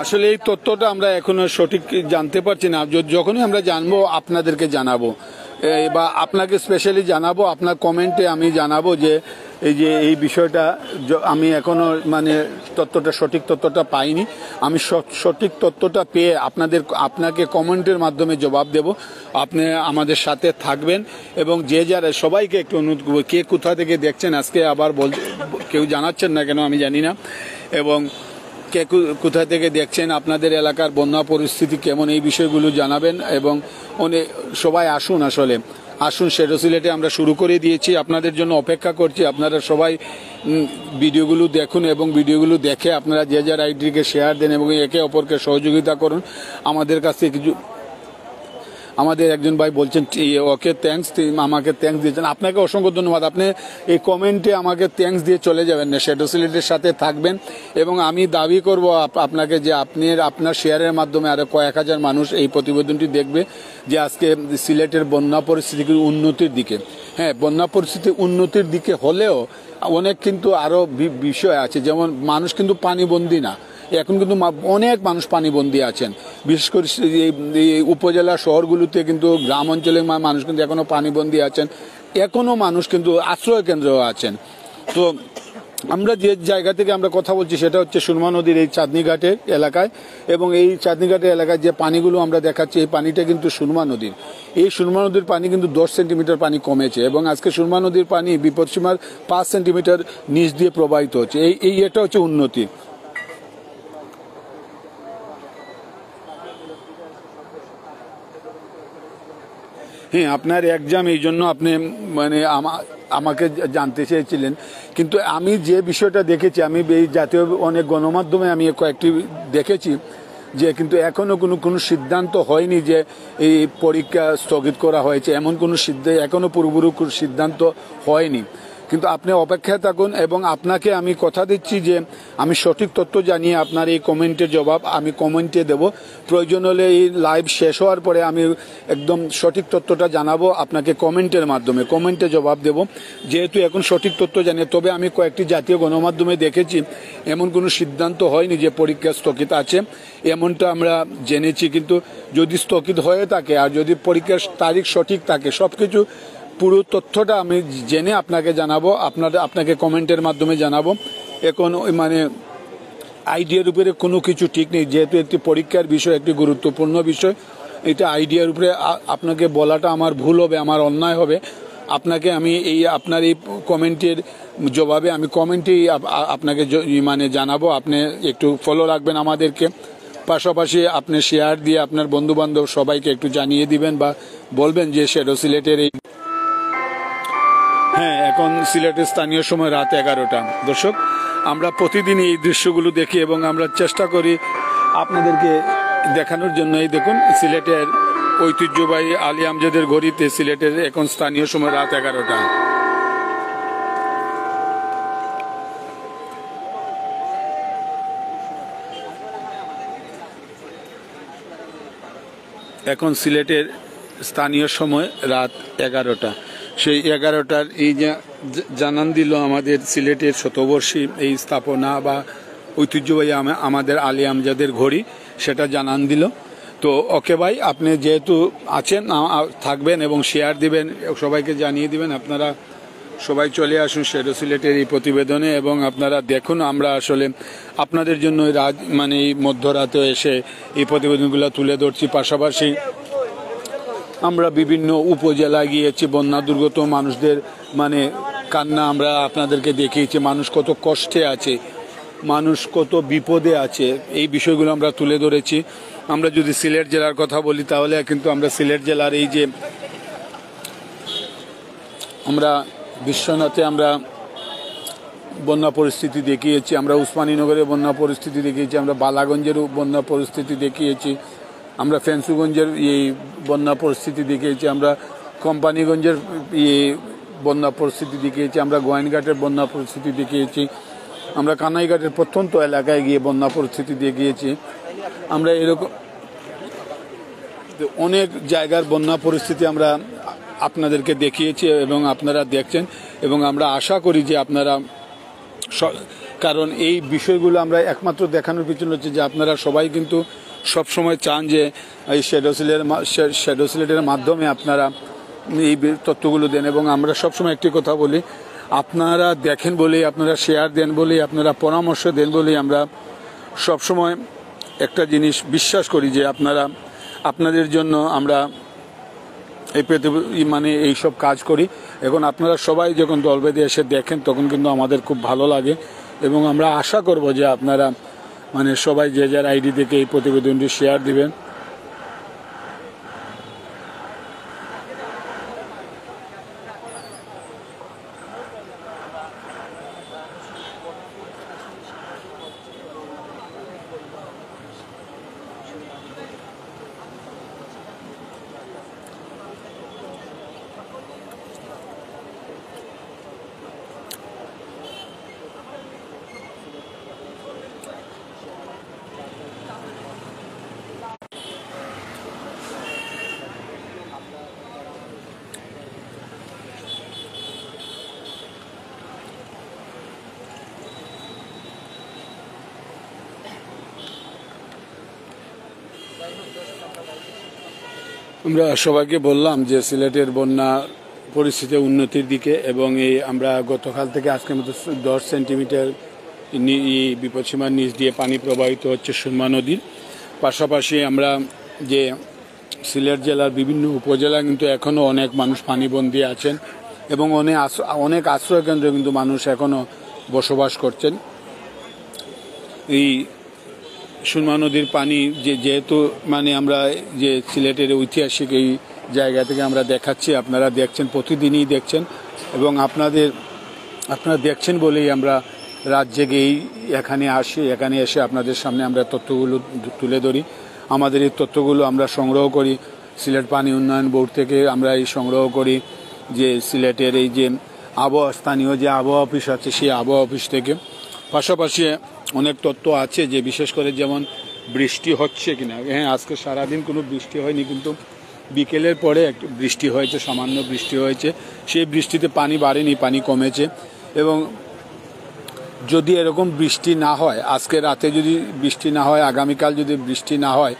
আসলে এই তথ্যটা আমরা এখনো সঠিক জানতে পারছি না। যখনই আমরা জানবো আপনাদেরকে জানাবো, বা আপনাকে স্পেশালি জানাবো, আপনার কমেন্টে আমি জানাবো যে এই বিষয়টা আমি এখনো মানে সঠিক তথ্যটা পাইনি। আমি সঠিক তথ্যটা পেয়ে আপনাকে কমেন্টের মাধ্যমে জবাব দেব। আপনি আমাদের সাথে থাকবেন এবং যে যারা সবাইকে একটু অনুরোধ করবো, কে কোথা থেকে দেখছেন আজকে আবার কেউ জানাচ্ছেন না কেন আমি জানি না, এবং কে কোথা থেকে দেখছেন, আপনাদের এলাকার বন্যা পরিস্থিতি কেমন, এই বিষয়গুলো জানাবেন। এবং সবাই আসুন শ্যাডো সিলেটে আমরা শুরু করে দিয়েছি, আপনাদের জন্য অপেক্ষা করছি। আপনারা সবাই ভিডিওগুলো দেখুন এবং ভিডিওগুলো দেখে আপনারা যে যার আইডিকে শেয়ার দেন এবং একে অপরকে সহযোগিতা করুন। আমাদের কাছে আমাদের একজন ভাই বলছেন ওকে থ্যাঙ্কস, আমাকে থ্যাঙ্কস দিয়েছেন, আপনাকে অসংখ্য ধন্যবাদ। আপনি এই কমেন্টে আমাকে থ্যাঙ্কস দিয়ে চলে যাবেন না, শ্যাডো সিলেটের সাথে থাকবেন। এবং আমি দাবি করব আপনাকে যে আপনার শেয়ারের মাধ্যমে আরো কয়েক হাজার মানুষ এই প্রতিবেদনটি দেখবে, যে আজকে সিলেটের বন্যা পরিস্থিতি উন্নতির দিকে। হ্যাঁ, বন্যা পরিস্থিতি উন্নতির দিকে হলেও অনেক কিন্তু আরো বিষয় আছে, যেমন মানুষ কিন্তু পানিবন্দী না, এখন কিন্তু অনেক মানুষ পানিবন্দী আছেন। বিশেষ করে এই উপজেলা শহরগুলোতে কিন্তু গ্রাম অঞ্চলের মানুষ কিন্তু এখনো পানিবন্দী আছেন, এখনো মানুষ কিন্তু আশ্রয় কেন্দ্রেও আছেন। তো আমরা যে জায়গা থেকে আমরা কথা বলছি সেটা হচ্ছে সুরমা নদীর এই চাঁদনী ঘাটের এলাকায়, এবং এই চাঁদনী ঘাটের এলাকায় যে পানিগুলো আমরা দেখাচ্ছি এই পানিটা কিন্তু সুরমা নদীর। এই সুরমা নদীর পানি কিন্তু 10 সেন্টিমিটার পানি কমেছে, এবং আজকে সুরমা নদীর পানি বিপদসীমার 5 সেন্টিমিটার নিচ দিয়ে প্রবাহিত হচ্ছে। এটা হচ্ছে উন্নতি। হ্যাঁ, আপনার এক্সাম এই জন্য আপনি মানে আমাকে জানতে চেয়েছিলেন, কিন্তু আমি যে বিষয়টা দেখেছি, আমি এই জাতীয় অনেক গণমাধ্যমে আমি কয়েকটি দেখেছি যে কিন্তু এখনো কোনো সিদ্ধান্ত হয়নি যে এই পরীক্ষা স্থগিত করা হয়েছে, এমন কোনো এখনো পুরোপুরি সিদ্ধান্ত হয়নি। কিন্তু আপনি অপেক্ষায় থাকুন, এবং আপনাকে আমি কথা দিচ্ছি যে আমি সঠিক তথ্য জানিয়ে আপনার এই কমেন্টের জবাব আমি কমেন্টে দেব। প্রয়োজন হলে এই লাইভ শেষ হওয়ার পরে আমি একদম সঠিক তথ্যটা জানাবো আপনাকে কমেন্টের মাধ্যমে, কমেন্টে জবাব দেব। যেহেতু এখন সঠিক তথ্য জানি, তবে আমি কয়েকটি জাতীয় গণমাধ্যমে দেখেছি এমন কোনো সিদ্ধান্ত হয়নি যে পরীক্ষা স্থগিত আছে, এমনটা আমরা জেনেছি। কিন্তু যদি স্থগিত হয়ে থাকে আর যদি পরীক্ষার তারিখ সঠিক থাকে, সব কিছু পুরো তথ্যটা আমি জেনে আপনাকে জানাবো, আপনাকে কমেন্টের মাধ্যমে জানাবো। এখন মানে আইডিয়ার উপরে কোনো কিছু ঠিক নেই, যেহেতু একটি পরীক্ষার বিষয়, একটি গুরুত্বপূর্ণ বিষয়। এটা আইডিয়ার উপরে আপনাকে বলাটা আমার ভুল হবে, আমার অন্যায় হবে। আপনাকে আমি আপনার এই কমেন্টের জবাবে আমি কমেন্টেই আপনাকে মানে জানাবো। আপনি একটু ফলো রাখবেন আমাদেরকে, পাশাপাশি আপনি শেয়ার দিয়ে আপনার বন্ধু বান্ধব সবাইকে একটু জানিয়ে দিবেন বা বলবেন যে শ্যাডো সিলেটের এই। হ্যাঁ, এখন সিলেটের স্থানীয় সময় রাত 11টা। দর্শক, আমরা প্রতিদিন এই দৃশ্যগুলো দেখি এবং আমরা চেষ্টা করি আপনাদেরকে দেখানোর জন্য। এই দেখুন, সিলেটের ঐতিহ্যবাহী আলী আমজাদের ঘড়িতে সিলেটের এখন স্থানীয় সময় রাত 11টা। এখন সিলেটের স্থানীয় সময় রাত 11টা। সেই 11টার এই যে জানান দিল আমাদের সিলেটের শতবর্ষী এই স্থাপনা বা ঐতিহ্যবাহী আমাদের আলী আমজাদের ঘড়ি, সেটা জানান দিল। তো ওকে ভাই, আপনি যেহেতু আছেন থাকবেন এবং শেয়ার দিবেন, সবাইকে জানিয়ে দিবেন। আপনারা সবাই চলে আসুন শ্যাডো সিলেটের এই প্রতিবেদনে, এবং আপনারা দেখুন আমরা আসলে আপনাদের জন্য মানে এই মধ্যরাতে এসে এই প্রতিবেদনগুলো তুলে ধরছি। পাশাপাশি আমরা বিভিন্ন উপজেলায় গিয়েছি, বন্যা দুর্গত মানুষদের মানে কান্না আমরা আপনাদেরকে দেখিয়েছি। মানুষ কত কষ্টে আছে, মানুষ কত বিপদে আছে, এই বিষয়গুলো আমরা তুলে ধরেছি। আমরা যদি সিলেট জেলার কথা বলি তাহলে কিন্তু আমরা সিলেট জেলার এই যে আমরা বিশ্বনাথে আমরা বন্যা পরিস্থিতি দেখিয়েছি, আমরা উসমানীনগরের বন্যা পরিস্থিতি দেখিয়েছি, আমরা বালাগঞ্জেরও বন্যা পরিস্থিতি দেখিয়েছি, আমরা ফেন্সুগঞ্জের এই বন্যা পরিস্থিতি দেখিয়েছি, আমরা কোম্পানিগঞ্জের বন্যা পরিস্থিতি দেখিয়েছি, আমরা গোয়াইনঘাটের বন্যা পরিস্থিতি দেখিয়েছি, আমরা কানাইঘাটের প্রত্যন্ত এলাকায় গিয়ে বন্যা পরিস্থিতি দেখিয়েছি। আমরা এরকম অনেক জায়গার বন্যা পরিস্থিতি আমরা আপনাদেরকে দেখিয়েছি এবং আপনারা দেখছেন, এবং আমরা আশা করি যে আপনারা, কারণ এই বিষয়গুলো আমরা একমাত্র দেখানোর পিছনে হচ্ছে যে আপনারা সবাই কিন্তু সবসময় চান যে এই শ্যাডো সিলেটের মাধ্যমে আপনারা এই তথ্যগুলো দেন। এবং আমরা সবসময় একটি কথা বলি, আপনারা দেখেন বলেই, আপনারা শেয়ার দেন বলেই, আপনারা পরামর্শ দেন বলেই আমরা সবসময় একটা জিনিস বিশ্বাস করি যে আপনাদের জন্য আমরা এই মানে এইসব কাজ করি। এখন আপনারা সবাই যখন দল বেঁধে এসে দেখেন তখন কিন্তু আমাদের খুব ভালো লাগে, এবং আমরা আশা করব যে আপনারা মানে সবাই যে যার আইডি থেকে এই প্রতিবেদনটি শেয়ার দিবেন। আমরা সবাইকে বললাম যে সিলেটের বন্যা পরিস্থিতি উন্নতির দিকে, এবং এই আমরা গতকাল থেকে আজকের মতো 10 সেন্টিমিটার বিপদসীমার নিচ দিয়ে পানি প্রবাহিত হচ্ছে সুরমা নদীর। পাশাপাশি আমরা যে সিলেট জেলার বিভিন্ন উপজেলা কিন্তু এখনও অনেক মানুষ পানিবন্দী আছেন, এবং অনেক আশ্রয় কেন্দ্রে কিন্তু মানুষ এখনও বসবাস করছেন। এই সুরমা নদীর পানি যেহেতু মানে আমরা যে সিলেটের ঐতিহাসিক এই জায়গা থেকে আমরা দেখাচ্ছি, আপনারা দেখছেন, প্রতিদিনই দেখছেন, এবং আপনারা দেখছেন বলেই আমরা রাত জেগেই এখানে আসি। এখানে এসে আপনাদের সামনে আমরা তথ্যগুলো তুলে ধরি। আমাদের এই তথ্যগুলো আমরা সংগ্রহ করি সিলেট পানি উন্নয়ন বোর্ড থেকে। আমরা এই সংগ্রহ করি যে সিলেটের এই যে স্থানীয় যে আবহাওয়া অফিস আছে সেই আবহাওয়া অফিস থেকে। পাশাপাশি অনেক তথ্য আছে যে বিশেষ করে যেমন বৃষ্টি হচ্ছে কিনা। হ্যাঁ, আজকে সারাদিন কোনো বৃষ্টি হয়নি, কিন্তু বিকেলের পরে একটু বৃষ্টি হয়েছে, সামান্য বৃষ্টি হয়েছে। সেই বৃষ্টিতে পানি বাড়েনি, পানি কমেছে। এবং যদি এরকম বৃষ্টি না হয়, আজকে রাতে যদি বৃষ্টি না হয়, আগামীকাল যদি বৃষ্টি না হয়,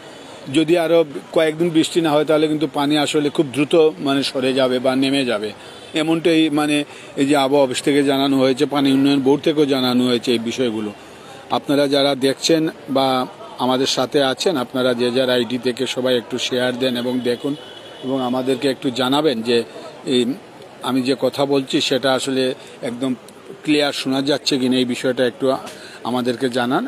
যদি আরও কয়েকদিন বৃষ্টি না হয়, তাহলে কিন্তু পানি আসলে খুব দ্রুত মানে সরে যাবে বা নেমে যাবে। এমনটাই মানে এই যে আবহাওয়া অফিস থেকে জানানো হয়েছে, পানি উন্নয়ন বোর্ড থেকেও জানানো হয়েছে এই বিষয়গুলো। আপনারা যারা দেখছেন বা আমাদের সাথে আছেন, আপনারা যে যার আইডি থেকে সবাই একটু শেয়ার দেন এবং দেখুন, এবং আমাদেরকে একটু জানাবেন যে এই আমি যে কথা বলছি সেটা আসলে একদম ক্লিয়ার শোনা যাচ্ছে কিনা, এই বিষয়টা একটু আমাদেরকে জানান।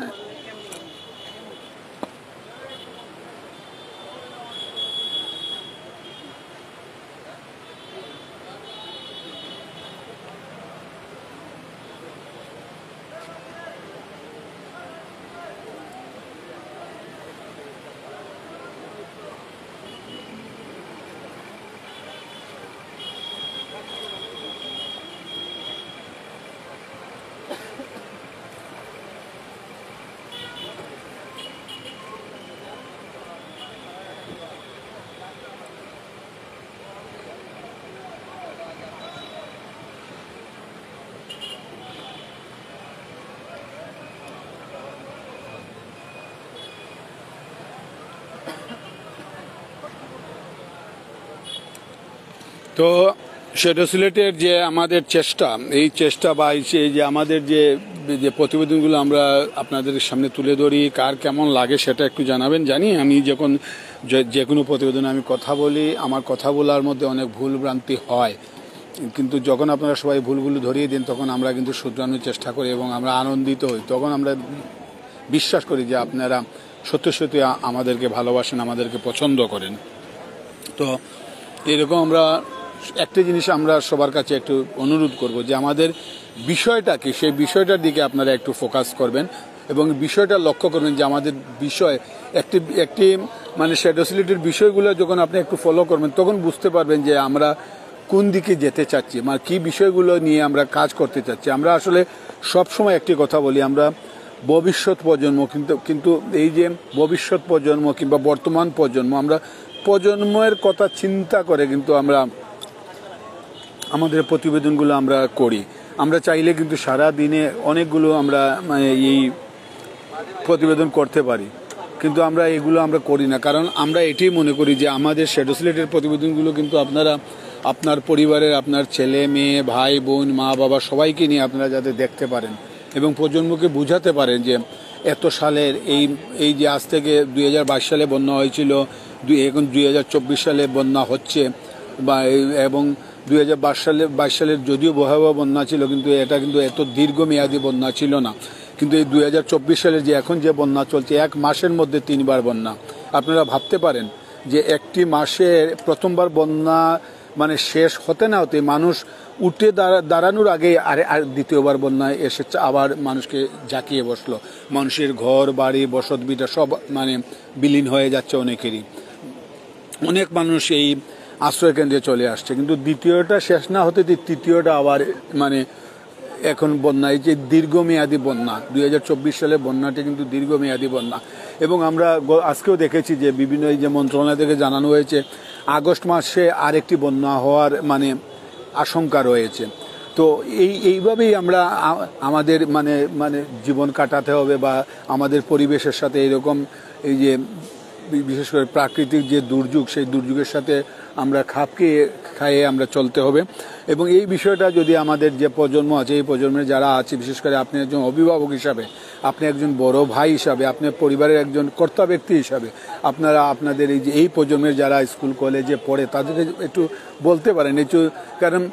তো সেটা সিলেটের যে আমাদের চেষ্টা, এই চেষ্টা বা এই যে আমাদের যে প্রতিবেদনগুলো আমরা আপনাদের সামনে তুলে ধরি, কার কেমন লাগে সেটা একটু জানাবেন। জানি আমি যখন যে কোনো প্রতিবেদনে আমি কথা বলি, আমার কথা বলার মধ্যে অনেক ভুল ভ্রান্তি হয়, কিন্তু যখন আপনারা সবাই ভুলগুলো ধরিয়ে দিন তখন আমরা কিন্তু শুধরানোর চেষ্টা করি এবং আমরা আনন্দিত হই। তখন আমরা বিশ্বাস করি যে আপনারা সত্যি সত্যি আমাদেরকে ভালোবাসেন, আমাদেরকে পছন্দ করেন। তো এরকম আমরা একটা জিনিস আমরা সবার কাছে একটু অনুরোধ করব যে আমাদের বিষয়টা কি, সেই বিষয়টার দিকে আপনারা একটু ফোকাস করবেন এবং বিষয়টা লক্ষ্য করবেন যে আমাদের বিষয় একটি মানে শ্যাডো সিলেটের বিষয়গুলো যখন আপনি একটু ফলো করবেন তখন বুঝতে পারবেন যে আমরা কোন দিকে যেতে চাচ্ছি, মানে কী বিষয়গুলো নিয়ে আমরা কাজ করতে চাচ্ছি। আমরা আসলে সবসময় একটি কথা বলি, আমরা ভবিষ্যৎ প্রজন্ম কিন্তু এই যে ভবিষ্যৎ প্রজন্ম কিংবা বর্তমান প্রজন্ম, আমরা প্রজন্মের কথা চিন্তা করে কিন্তু আমরা আমাদের প্রতিবেদনগুলো আমরা করি। আমরা চাইলে কিন্তু সারা দিনে অনেকগুলো আমরা এই প্রতিবেদন করতে পারি, কিন্তু আমরা এগুলো আমরা করি না, কারণ আমরা এটাই মনে করি যে আমাদের শ্যাডো সিলেটের প্রতিবেদনগুলো কিন্তু আপনারা আপনার পরিবারের, আপনার ছেলে মেয়ে, ভাই বোন, মা বাবা সবাইকে নিয়ে আপনারা যাতে দেখতে পারেন এবং প্রজন্মকে বুঝাতে পারেন যে এত সালের এই যে আজ থেকে 2022 সালে বন্যা হয়েছিল, এখন 2024 সালে বন্যা হচ্ছে বা এবং 2022 সালের যদিও ভয়াবহ বন্যা ছিল, কিন্তু এটা কিন্তু এত দীর্ঘমেয়াদী বন্যা ছিল না। কিন্তু এই 2024 সালের যে এখন যে বন্যা চলছে, এক মাসের মধ্যে 3 বার বন্যা। আপনারা ভাবতে পারেন যে একটি মাসে প্রথমবার বন্যা মানে শেষ হতে না হতে মানুষ উঠে দাঁড়ানোর আগে আর দ্বিতীয়বার বন্যায় এসে আবার মানুষকে ঝাঁকিয়ে বসলো। মানুষের ঘর বাড়ি বসত ভিটা সব মানে বিলীন হয়ে যাচ্ছে অনেকেরই। অনেক মানুষ এই আশ্রয় কেন্দ্রে চলে আসছে, কিন্তু দ্বিতীয়টা শেষ না হতে তৃতীয়টা আবার মানে এখন বন্যা, এই যে দীর্ঘমেয়াদী বন্যা 2024 সালের বন্যাটি কিন্তু দীর্ঘমেয়াদী বন্যা। এবং আমরা আজকেও দেখেছি যে বিভিন্ন এই যে মন্ত্রণালয় থেকে জানানো হয়েছে আগস্ট মাসে আরেকটি বন্যা হওয়ার মানে আশঙ্কা রয়েছে। তো এইভাবেই আমরা আমাদের মানে জীবন কাটাতে হবে বা আমাদের পরিবেশের সাথে এরকম এই যে বিশেষ করে প্রাকৃতিক যে দুর্যোগ, সেই দুর্যোগের সাথে আমরা খাইয়ে আমরা চলতে হবে। এবং এই বিষয়টা যদি আমাদের যে প্রজন্ম আছে, এই প্রজন্মের যারা আছে, বিশেষ করে আপনি একজন অভিভাবক হিসাবে, আপনি একজন বড় ভাই হিসাবে, আপনি পরিবারের একজন কর্তা ব্যক্তি হিসাবে আপনারা আপনাদের এই প্রজন্মের যারা স্কুল কলেজে পড়ে তাদেরকে একটু বলতে পারেন একটু, কারণ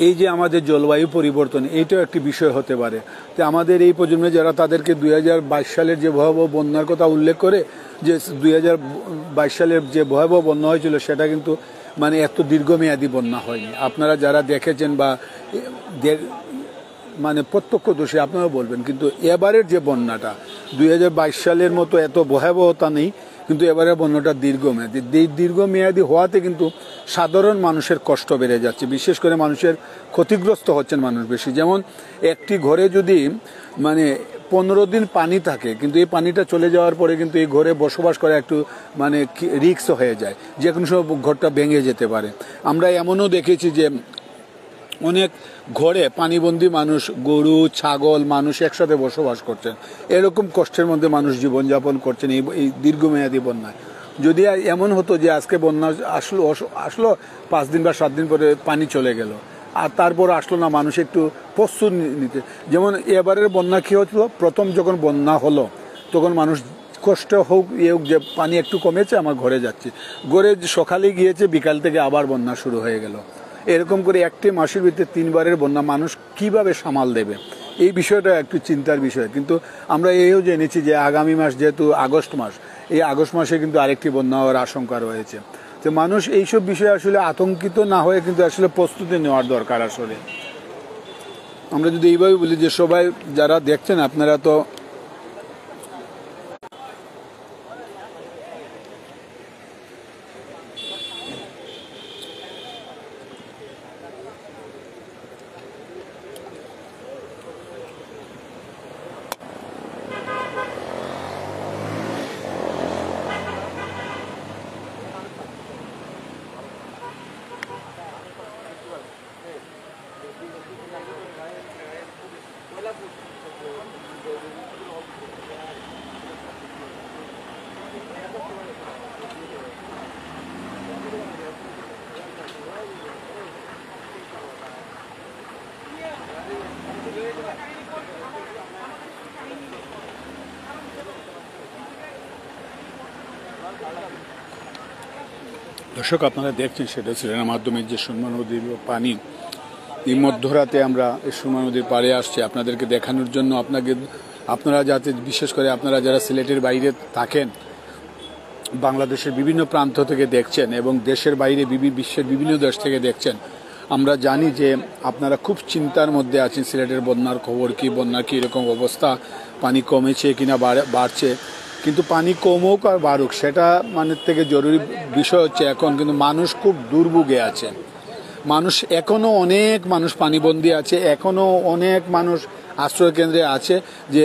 এই যে আমাদের জলবায়ু পরিবর্তন এইটাও একটি বিষয় হতে পারে। তো আমাদের এই প্রজন্মে যারা, তাদেরকে 2022 সালের যে ভয়াবহ বন্যার কথা উল্লেখ করে, যে 2022 সালের যে ভয়াবহ বন্যা হয়েছিল সেটা কিন্তু মানে এত দীর্ঘমেয়াদী বন্যা হয়নি। আপনারা যারা দেখেছেন বা মানে প্রত্যক্ষদর্শী আপনারা বলবেন, কিন্তু এবারের যে বন্যাটা 2022 সালের মতো এত ভয়াবহতা নেই, কিন্তু এবারের বন্যাটা দীর্ঘমেয়াদী। দীর্ঘমেয়াদী হওয়াতে কিন্তু সাধারণ মানুষের কষ্ট বেড়ে যাচ্ছে, বিশেষ করে মানুষের ক্ষতিগ্রস্ত হচ্ছেন মানুষ বেশি। যেমন একটি ঘরে যদি মানে 15 দিন পানি থাকে, কিন্তু এই পানিটা চলে যাওয়ার পরে কিন্তু এই ঘরে বসবাস করা একটু মানে রিস্ক হয়ে যায়, যে কোনো সময় ঘরটা ভেঙে যেতে পারে। আমরা এমনও দেখেছি যে অনেক ঘরে পানিবন্দী মানুষ, গরু ছাগল মানুষ একসাথে বসবাস করছেন, এরকম কষ্টের মধ্যে মানুষ জীবনযাপন করছেন এই দীর্ঘমেয়াদী বন্যায়। যদি এমন হতো যে আজকে বন্যা আসলো 5 দিন বা 7 দিন পরে পানি চলে গেল, আর তারপর আসলো না, মানুষ একটু প্রস্তুত নিতে। যেমন এবারের বন্যা কী হচ্ছিল, প্রথম যখন বন্যা হলো তখন মানুষ কষ্ট হোক যে পানি একটু কমেছে, আমার ঘরে যাচ্ছে, ঘরে সকালে গিয়েছে, বিকাল থেকে আবার বন্যা শুরু হয়ে গেল। এরকম করে একটি মাসের ভিতরে 3 বারের বন্যা মানুষ কিভাবে সামাল দেবে, এই বিষয়টা একটু চিন্তার বিষয়। কিন্তু আমরা এও জেনেছি যে আগামী মাস যেহেতু আগস্ট মাস, এই আগস্ট মাসে কিন্তু আরেকটি বন্যা হওয়ার আশঙ্কা রয়েছে। তো মানুষ এইসব বিষয়ে আসলে আতঙ্কিত না হয়ে কিন্তু আসলে প্রস্তুতি নেওয়ার দরকার। আসলে আমরা যদি এইভাবে বলি যে সবাই যারা দেখছেন আপনারা তো দর্শক আপনারা দেখছেন সেটা সিলেটের মাধ্যমে যে সুরমা নদীর পানি এই মধ্যরাতে আমরা এই সুরমা নদীর পাড়ে আসছি আপনাদেরকে দেখানোর জন্য। আপনারা যাতে, বিশেষ করে আপনারা যারা সিলেটের বাইরে থাকেন, বাংলাদেশের বিভিন্ন প্রান্ত থেকে দেখছেন এবং দেশের বাইরে বিশ্বের বিভিন্ন দেশ থেকে দেখছেন, আমরা জানি যে আপনারা খুব চিন্তার মধ্যে আছেন সিলেটের বন্যার খবর কি, বন্যার কি এরকম অবস্থা, পানি কমেছে কিনা বাড়ছে। কিন্তু পানি কমুক আর বাড়ুক সেটা মানে থেকে জরুরি বিষয় হচ্ছে এখন কিন্তু মানুষ খুব দুর্ভোগে আছে। মানুষ এখনও অনেক মানুষ পানিবন্দী আছে, এখনও অনেক মানুষ আশ্রয় কেন্দ্রে আছে, যে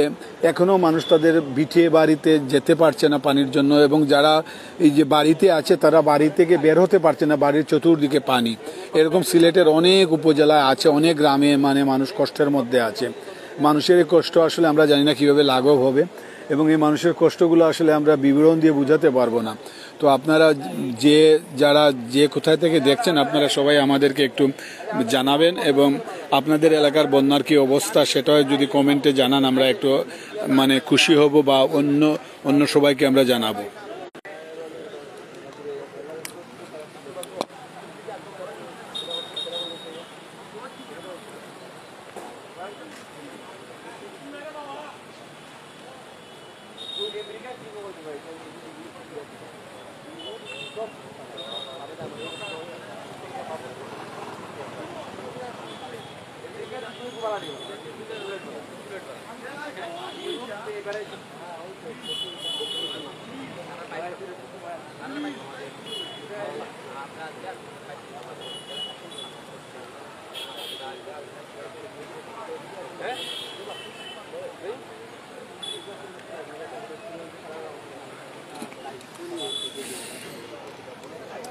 এখনও মানুষ তাদের ভিটে বাড়িতে যেতে পারছে না পানির জন্য, এবং যারা এই যে বাড়িতে আছে তারা বাড়ি থেকে বের হতে পারছে না, বাড়ির চতুর্দিকে পানি। এরকম সিলেটের অনেক উপজেলায় আছে, অনেক গ্রামে মানে মানুষ কষ্টের মধ্যে আছে। মানুষের এই কষ্ট আসলে আমরা জানি না কীভাবে লাঘব হবে, এবং এই মানুষের কষ্টগুলো আসলে আমরা বিবরণ দিয়ে বোঝাতে পারবো না। তো আপনারা যারা কোথায় থেকে দেখছেন আপনারা সবাই আমাদেরকে একটু জানাবেন, এবং আপনাদের এলাকার বন্যার কি অবস্থা সেটাও যদি কমেন্টে জানান আমরা একটু মানে খুশি হব, বা অন্য সবাইকে আমরা জানাবো।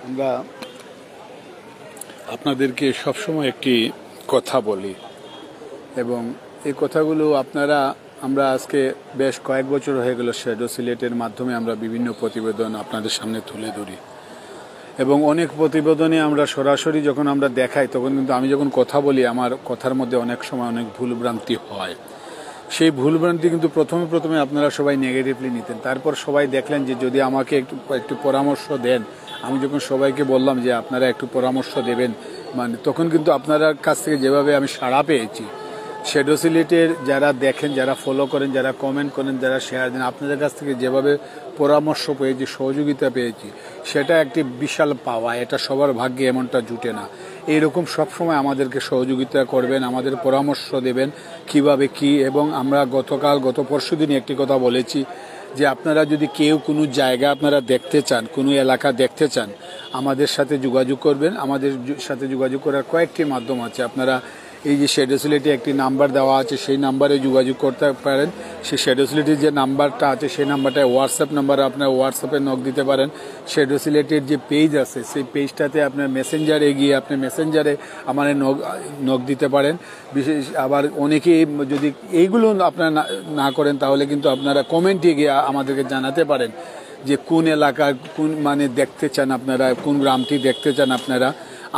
আমরা আপনাদেরকে সবসময় একটি কথা বলি, এবং এই কথাগুলো আপনারা আমরা আজকে বেশ কয়েক বছর হয়ে গেল শ্যাডো সিলেটের মাধ্যমে আমরা বিভিন্ন প্রতিবেদন আপনাদের সামনে তুলে ধরি এবং অনেক প্রতিবেদনে আমরা সরাসরি যখন আমরা দেখাই তখন কিন্তু আমি যখন কথা বলি আমার কথার মধ্যে অনেক সময় অনেক ভুলভ্রান্তি হয়। সেই ভুলভ্রান্তি কিন্তু প্রথমে আপনারা সবাই নেগেটিভলি নিতেন, তারপর সবাই দেখলেন যে যদি আমাকে একটু পরামর্শ দেন, আমি যখন সবাইকে বললাম যে আপনারা একটু পরামর্শ দেবেন, মানে তখন কিন্তু আপনার কাছ থেকে যেভাবে আমি সাড়া পেয়েছি, শ্যাডো সিলেটের যারা দেখেন, যারা ফলো করেন, যারা কমেন্ট করেন, যারা শেয়ার দেন, আপনাদের কাছ থেকে যেভাবে পরামর্শ পেয়েছি, সহযোগিতা পেয়েছি, সেটা একটি বিশাল পাওয়া। এটা সবার ভাগ্যে এমনটা জুটে না। এইরকম সবসময় আমাদেরকে সহযোগিতা করবেন, আমাদের পরামর্শ দেবেন কিভাবে কি। এবং আমরা গত পরশুদিনই একটি কথা বলেছি যে আপনারা যদি কেউ কোনো জায়গা আপনারা দেখতে চান, কোনো এলাকা দেখতে চান, আমাদের সাথে যোগাযোগ করবেন। আমাদের সাথে যোগাযোগ করার কয়েকটি মাধ্যম আছে। আপনারা এই যে শ্যাডো সিলেটে একটি নাম্বার দেওয়া আছে, সেই নাম্বারে যোগাযোগ করতে পারেন। সেই শ্যাডো সিলেটের যে নাম্বারটা আছে সেই নাম্বারটায় হোয়াটসঅ্যাপ নাম্বার, আপনার হোয়াটসঅ্যাপে নক দিতে পারেন। শ্যাডো সিলেটের যে পেজ আছে সেই পেজটাতে আপনার মেসেঞ্জারে গিয়ে আপনি মেসেঞ্জারে আমার নক দিতে পারেন। বিশেষ আবার অনেকেই যদি এইগুলো আপনারা না করেন তাহলে কিন্তু আপনারা কমেন্টে গিয়ে আমাদেরকে জানাতে পারেন যে কোন এলাকা, কোন মানে দেখতে চান আপনারা, কোন গ্রামটি দেখতে চান আপনারা।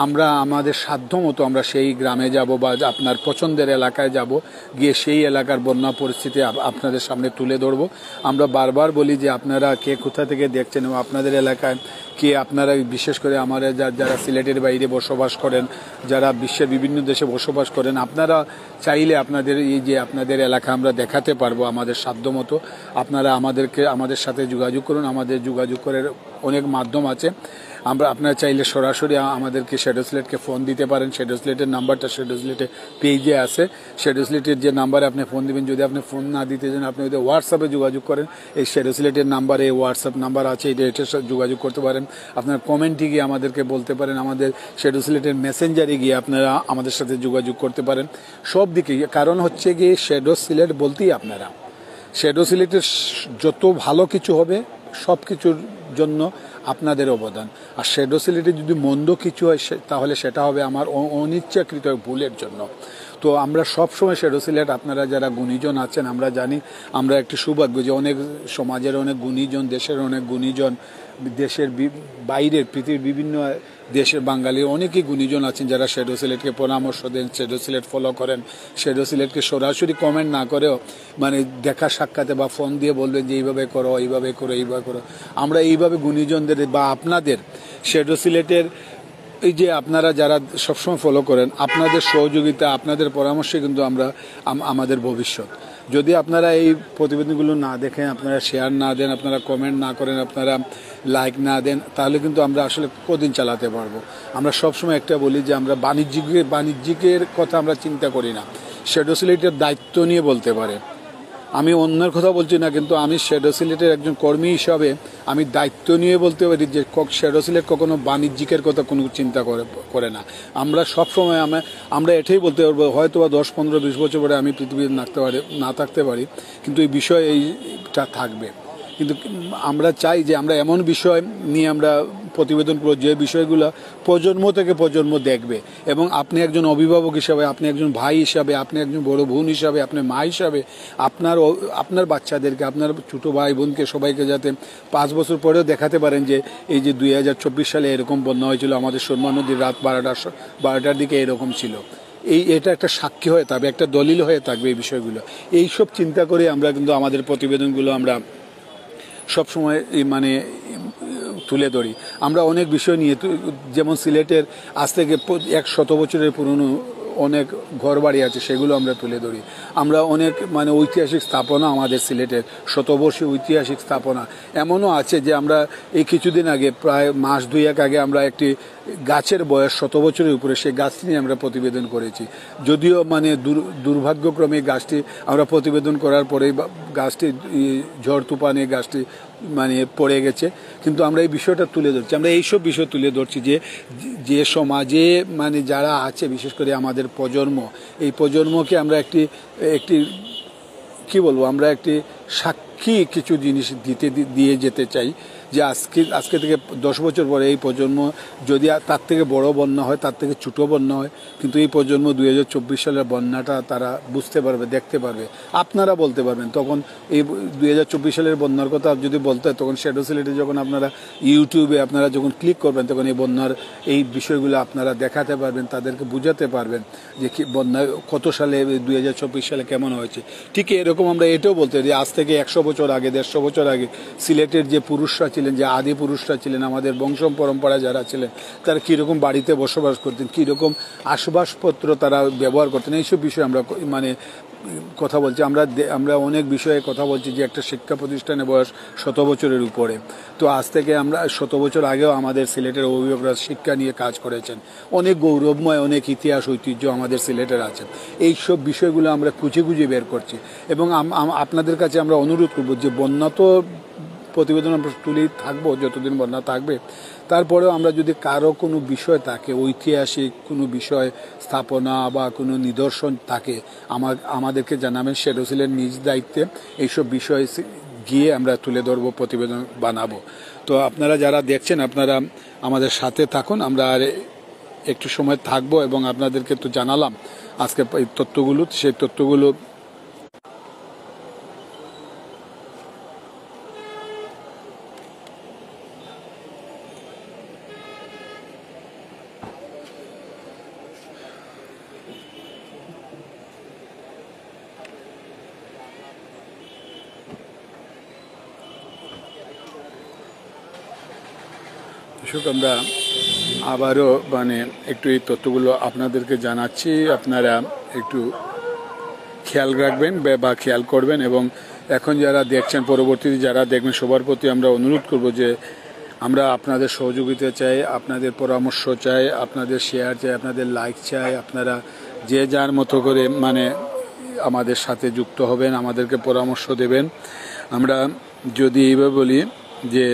আমরা আমাদের সাধ্য মতো আমরা সেই গ্রামে যাব বা আপনার পছন্দের এলাকায় যাব, গিয়ে সেই এলাকার বন্যা পরিস্থিতি আপনাদের সামনে তুলে ধরবো। আমরা বারবার বলি যে আপনারা কে কোথা থেকে দেখছেন এবং আপনাদের এলাকায় কে, আপনারা বিশেষ করে আমার যারা সিলেটের বাইরে বসবাস করেন, যারা বিশ্বের বিভিন্ন দেশে বসবাস করেন, আপনারা চাইলে আপনাদের এই যে আপনাদের এলাকা আমরা দেখাতে পারবো আমাদের সাধ্য মতো। আপনারা আমাদের সাথে যোগাযোগ করুন। আমাদের যোগাযোগ করার অনেক মাধ্যম আছে। আপনারা চাইলে সরাসরি আমাদেরকে শ্যাডো সিলেটকে ফোন দিতে পারেন। শ্যাডো সিলেটের নাম্বারটা শ্যাডো সিলেটের পেজে আছে। শ্যাডো সিলেটের যে নাম্বারে আপনি ফোন দিবেন, যদি আপনি ফোন না দিতে চান আপনি যদি হোয়াটসঅ্যাপে যোগাযোগ করেন, এই শ্যাডো সিলেটের নাম্বারে হোয়াটসঅ্যাপ নাম্বার আছে, এটার সাথে যোগাযোগ করতে পারেন। আপনার কমেন্টে গিয়ে আমাদেরকে বলতে পারেন, আমাদের শ্যাডো সিলেটের মেসেঞ্জারে গিয়ে আপনারা আমাদের সাথে যোগাযোগ করতে পারেন। সব দিকে, কারণ হচ্ছে গিয়ে শ্যাডো সিলেট বলতেই আপনারা, শ্যাডো সিলেটের যত ভালো কিছু হবে সব কিছুর জন্য আপনাদের অবদান। আর শ্যাডো সিলেটে যদি মন্দ কিছু হয় তাহলে সেটা হবে আমার অনিচ্ছাকৃত ভুলের জন্য। তো আমরা সবসময় শ্যাডো সিলেট, আপনারা যারা গুণীজন আছেন, আমরা জানি আমরা একটি সৌভাগ্য যে অনেক সমাজের অনেক গুণীজন, দেশের অনেক গুণীজন, দেশের বাইরের পৃথিবীর বিভিন্ন দেশের বাঙালির অনেকেই গুণীজন আছেন যারা শ্যাডো সিলেটকে পরামর্শ দেন, শ্যাডো সিলেট ফলো করেন। শ্যাডো সিলেটকে সরাসরি কমেন্ট না করেও মানে দেখা সাক্ষাতে বা ফোন দিয়ে বলবেন যে এইভাবে করো, এইভাবে করো, এইভাবে করো। আমরা এইভাবে গুণীজনদের বা আপনাদের শ্যাডো সিলেটের এই যে আপনারা যারা সবসময় ফলো করেন, আপনাদের সহযোগিতা, আপনাদের পরামর্শে কিন্তু আমাদের ভবিষ্যৎ। যদি আপনারা এই প্রতিবেদনগুলো না দেখেন, আপনারা শেয়ার না দেন, আপনারা কমেন্ট না করেন, আপনারা লাইক না দেন, তাহলে কিন্তু আমরা আসলে কদিন চালাতে পারবো। আমরা সবসময় একটা বলি যে আমরা বাণিজ্যিকের কথা আমরা চিন্তা করি না, শ্যাডো সিলেটের দায়িত্ব নিয়ে বলতে পারে। আমি অন্যের কথা বলছি না, কিন্তু আমি শ্যাডো সিলেটের একজন কর্মী হিসাবে আমি দায়িত্ব নিয়ে বলতে পারি যে শ্যাডো সিলেট কখনো বাণিজ্যিকের কথা কোনো চিন্তা করে না। আমরা সবসময় আমরা এটাই বলতে পারবো, হয়তো বা 10, 15, 20 বছর পরে আমি পৃথিবীতে না থাকতে পারি, কিন্তু এই বিষয় এইটা থাকবে। কিন্তু আমরা চাই যে আমরা এমন বিষয় নিয়ে আমরা প্রতিবেদন করব যে বিষয়গুলো প্রজন্ম থেকে প্রজন্ম দেখবে। এবং আপনি একজন অভিভাবক হিসাবে, আপনি একজন ভাই হিসাবে, আপনি একজন বড় বোন হিসাবে, আপনি মা হিসাবে আপনার বাচ্চাদেরকে, আপনার ছোটো ভাই বোনকে সবাইকে যাতে 5 বছর পরেও দেখাতে পারেন যে এই যে 2024 সালে এরকম বন্যা হয়েছিল, আমাদের সুরমা নদীর রাত 12টার দিকে এরকম ছিল। এটা একটা সাক্ষী হয়ে থাকবে, একটা দলিল হয়ে থাকবে এই বিষয়গুলো। এইসব চিন্তা করে আমরা কিন্তু আমাদের প্রতিবেদনগুলো আমরা সবসময় মানে তুলে ধরি। আমরা অনেক বিষয় নিয়ে, যেমন সিলেটের আজ থেকে 100 বছরের পুরনো অনেক ঘরবাড়ি আছে, সেগুলো আমরা তুলে ধরি। আমরা অনেক মানে ঐতিহাসিক স্থাপনা, আমাদের সিলেটের শতবর্ষী ঐতিহাসিক স্থাপনা এমনও আছে যে আমরা এই কিছুদিন আগে, প্রায় মাস 2 আগে আমরা একটি গাছের বয়স 100 বছরের উপরে, সেই গাছটি নিয়ে আমরা প্রতিবেদন করেছি। যদিও মানে দুর্ভাগ্যক্রমে গাছটি আমরা প্রতিবেদন করার পরেই গাছটি ঝড় তুফানে গাছটি মানে পড়ে গেছে, কিন্তু আমরা এই বিষয়টা তুলে ধরছি। আমরা এইসব বিষয় তুলে ধরছি যে সমাজে মানে যারা আছে, বিশেষ করে আমাদের প্রজন্ম, এই প্রজন্মকে আমরা একটি কি বলবো, আমরা একটি সাক্ষী কিছু জিনিস দিয়ে যেতে চাই যে আজকে থেকে 10 বছর পরে এই প্রজন্ম যদি তার থেকে বড় বন্যা হয়, তার থেকে ছোটো বন্যা হয়, কিন্তু এই প্রজন্ম 2024 সালের বন্যাটা তারা বুঝতে পারবে, দেখতে পারবে, আপনারা বলতে পারবেন। তখন এই 2024 সালের বন্যার কথা যদি বলতে হয়, তখন শ্যাডো সিলেটে যখন আপনারা ইউটিউবে আপনারা যখন ক্লিক করবেন, তখন এই বন্যার এই বিষয়গুলো আপনারা দেখাতে পারবেন, তাদেরকে বুঝাতে পারবেন যে কি বন্যা কত সালে 2024 সালে কেমন হয়েছে। ঠিক এরকম আমরা এটাও বলতে পারি, আজ থেকে 100 বছর আগে, 150 বছর আগে সিলেটের যে পুরুষরা ছিলেন, যে আদি পুরুষরা ছিলেন, আমাদের বংশ পরম্পরা যারা ছিলেন, তারা কীরকম বাড়িতে বসবাস করতেন, কীরকম আসবাবপত্র তারা ব্যবহার করতেন, এইসব বিষয়ে আমরা মানে কথা বলছি। আমরা অনেক বিষয়ে কথা বলছি যে একটা শিক্ষা প্রতিষ্ঠানে বয়স 100 বছরের উপরে। তো আজ থেকে আমরা 100 বছর আগেও আমাদের সিলেটের অভিভাবকরা শিক্ষা নিয়ে কাজ করেছেন। অনেক গৌরবময় অনেক ইতিহাস ঐতিহ্য আমাদের সিলেটের আছে। এইসব বিষয়গুলো আমরা খুঁজে খুঁজে বের করছি এবং আপনাদের কাছে আমরা অনুরোধ করব যে বন্যা তো প্রতিবেদন আমরা তুলেই থাকবো যতদিন বন্যা থাকবে। তারপরেও আমরা যদি কারো কোনো বিষয় থাকে, ঐতিহাসিক কোনো বিষয় স্থাপনা বা কোনো নিদর্শন থাকে, আমাদেরকে জানাবেন। শ্যাডো সিলেট নিজ দায়িত্বে এইসব বিষয় গিয়ে আমরা তুলে ধরবো, প্রতিবেদন বানাবো। তো আপনারা যারা দেখছেন, আপনারা আমাদের সাথে থাকুন। আমরা আর একটু সময় থাকবো এবং আপনাদেরকে তো জানালাম আজকে এই তথ্যগুলো, সেই তথ্যগুলো আমরা আবারও মানে একটু এই তথ্যগুলো আপনাদেরকে জানাচ্ছি। আপনারা একটু খেয়াল রাখবেন বা খেয়াল করবেন এবং এখন যারা দেখছেন, পরবর্তীতে যারা দেখবেন, সবার প্রতি আমরা অনুরোধ করব যে আমরা আপনাদের সহযোগিতা চাই, আপনাদের পরামর্শ চাই, আপনাদের শেয়ার চাই, আপনাদের লাইক চাই। আপনারা যে যার মতো করে মানে আমাদের সাথে যুক্ত হবেন, আমাদেরকে পরামর্শ দেবেন। আমরা যদি এইভাবে বলি যে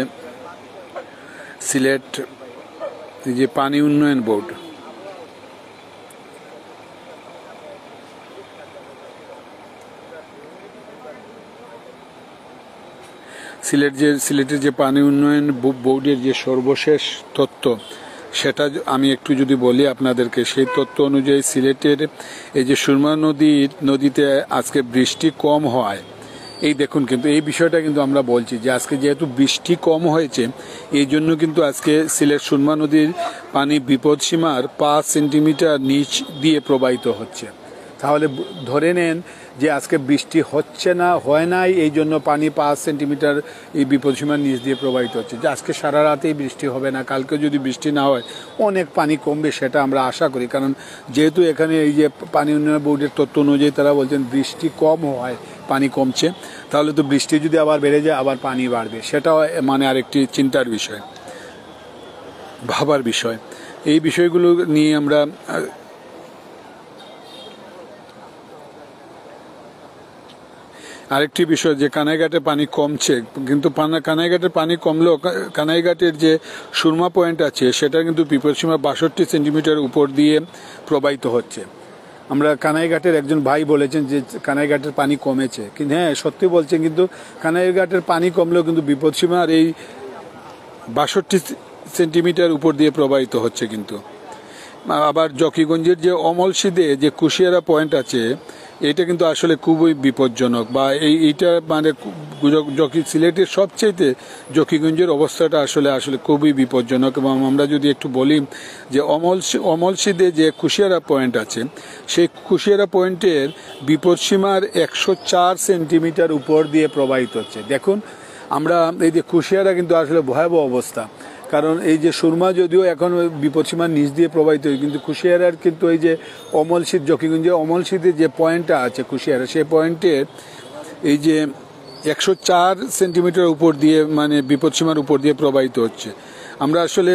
সিলেট যে পানি উন্নয়ন বোর্ড, সিলেটের যে পানি উন্নয়ন বোর্ডের যে সর্বশেষ তথ্য, সেটা আমি একটু যদি বলি আপনাদেরকে। সেই তথ্য অনুযায়ী সিলেটের এই যে সুরমা নদীতে আজকে বৃষ্টি কম হয়, এই দেখুন, কিন্তু এই বিষয়টা কিন্তু আমরা বলছি যে আজকে যেহেতু বৃষ্টি কম হয়েছে, এই জন্য কিন্তু আজকে সিলেট সুরমা নদীর পানি বিপদসীমার 5 সেন্টিমিটার নিচ দিয়ে প্রবাহিত হচ্ছে। তাহলে ধরে নেন যে আজকে বৃষ্টি হচ্ছে না, হয় নাই, এই জন্য পানি 5 সেন্টিমিটার এই বিপদসীমার নিচ দিয়ে প্রবাহিত হচ্ছে। যে আজকে সারা রাতেই বৃষ্টি হবে না, কালকে যদি বৃষ্টি না হয় অনেক পানি কমবে, সেটা আমরা আশা করি। কারণ যেহেতু এখানে এই যে পানি উন্নয়ন বোর্ডের তথ্য অনুযায়ী তারা বলছেন বৃষ্টি কম হয়, পানি কমছে, তাহলে তো বৃষ্টি যদি আবার বেড়ে যায় আবার পানি বাড়বে, সেটাও মানে আরেকটি চিন্তার বিষয়, ভাবার বিষয়। এই বিষয়গুলো নিয়ে আমরা আরেকটি বিষয় যে কানাইঘাটে পানি কমছে, কিন্তু কানাইঘাটের পানি কমলেও কানাইঘাটের যে সুরমা পয়েন্ট আছে সেটা কিন্তু বিপদসীমা 62 সেন্টিমিটার উপর দিয়ে প্রবাহিত হচ্ছে। আমরা কানাইঘাটের একজন ভাই বলেছেন যে কানাইঘাটের পানি কমেছে, কিন্তু হ্যাঁ সত্যি বলছেন, কিন্তু কানাইঘাটের পানি কমলেও কিন্তু বিপদসীমার এই 62 সেন্টিমিটার উপর দিয়ে প্রবাহিত হচ্ছে। কিন্তু আবার জকিগঞ্জের যে অমলসিদে যে কুশিয়ারা পয়েন্ট আছে, এটা কিন্তু আসলে খুবই বিপজ্জনক, বা এইটা মানে সিলেটের সবচেয়ে জকিগঞ্জের অবস্থাটা আসলে খুবই বিপজ্জনক। এবং আমরা যদি একটু বলি যে অমলসিদে যে কুশিয়ারা পয়েন্ট আছে, সেই কুশিয়ারা পয়েন্টের বিপদসীমার 104 সেন্টিমিটার উপর দিয়ে প্রবাহিত হচ্ছে। দেখুন, আমরা এই যে কুশিয়ারা কিন্তু আসলে ভয়াবহ অবস্থা, কারণ এই যে সুরমা যদিও এখন বিপদসীমার নিচ দিয়ে প্রবাহিত হয়, কিন্তু কুশিয়ারার কিন্তু এই যে অমলসিদ, জকিগঞ্জে অমলসিদের যে পয়েন্টটা আছে কুশিয়ারা, সেই পয়েন্টে এই যে 104 সেন্টিমিটার উপর দিয়ে মানে বিপদসীমার উপর দিয়ে প্রবাহিত হচ্ছে। আমরা আসলে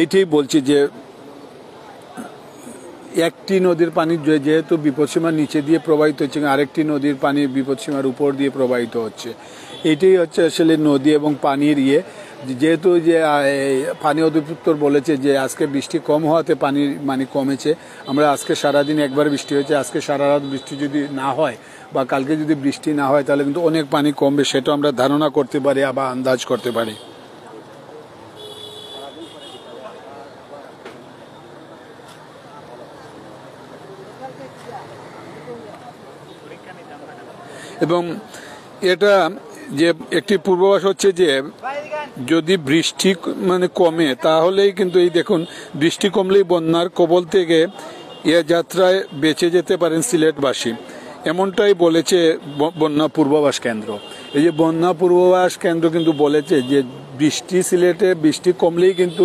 এটাই বলছি যে একটি নদীর পানি যেহেতু বিপদসীমার নিচে দিয়ে প্রবাহিত হচ্ছে, আরেকটি নদীর পানি বিপদসীমার উপর দিয়ে প্রবাহিত হচ্ছে। এটাই হচ্ছে আসলে নদী এবং পানির যেহেতু যে পানি অধিদপ্তর বলেছে যে আজকে বৃষ্টি কম হওয়াতে পানি মানে কমেছে। আমরা আজকে সারাদিন একবার বৃষ্টি হয়েছে, আজকে সারা রাত বৃষ্টি যদি না হয় বা কালকে যদি বৃষ্টি না হয়, তাহলে কিন্তু অনেক পানি কমবে, সেটা আমরা ধারণা করতে পারি বা আন্দাজ করতে পারি। এবং এটা যে একটি পূর্বাভাস হচ্ছে যে যদি বৃষ্টি কমে তাহলেই কিন্তু এই দেখুন বৃষ্টি কমলেই বন্যার কবল থেকে এ যাত্রায় বেঁচে যেতে পারেন সিলেটবাসী, এমনটাই বলেছে বন্যা পূর্বাভাস কেন্দ্র। এই যে বন্যা পূর্বাভাস কেন্দ্র কিন্তু বলেছে যে সিলেটে বৃষ্টি কমলেই কিন্তু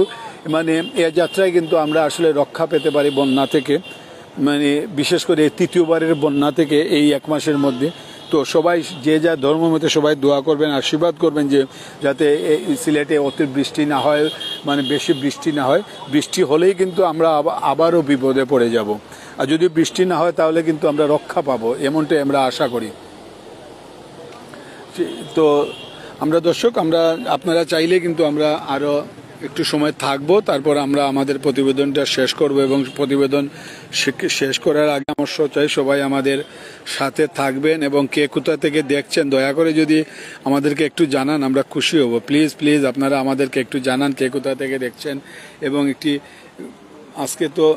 এ যাত্রায় কিন্তু আমরা আসলে রক্ষা পেতে পারি বন্যা থেকে, বিশেষ করে তৃতীয়বারের বন্যা থেকে এই এক মাসের মধ্যে। তো সবাই যে যা ধর্ম মতে সবাই দোয়া করবেন, আশীর্বাদ করবেন যে যাতে সিলেটে অতিবৃষ্টি না হয়, বেশি বৃষ্টি না হয়। বৃষ্টি হলেই কিন্তু আমরা আবারও বিপদে পড়ে যাব, আর যদি বৃষ্টি না হয় তাহলে কিন্তু আমরা রক্ষা পাবো, এমনটাই আমরা আশা করি। তো আমরা দর্শক, আপনারা চাইলে কিন্তু আমরা আরও একটু সময় থাকবো, তারপর আমরা আমাদের প্রতিবেদনটা শেষ করব। এবং প্রতিবেদন শেষ করার আগে পরামর্শ চাই সবাই আমাদের সাথে থাকবেন, এবং কে কোথা থেকে দেখছেন দয়া করে যদি আমাদেরকে একটু জানান, আমরা খুশি হব। প্লিজ আপনারা আমাদেরকে একটু জানান কে কোথা থেকে দেখছেন। এবং আজকে তো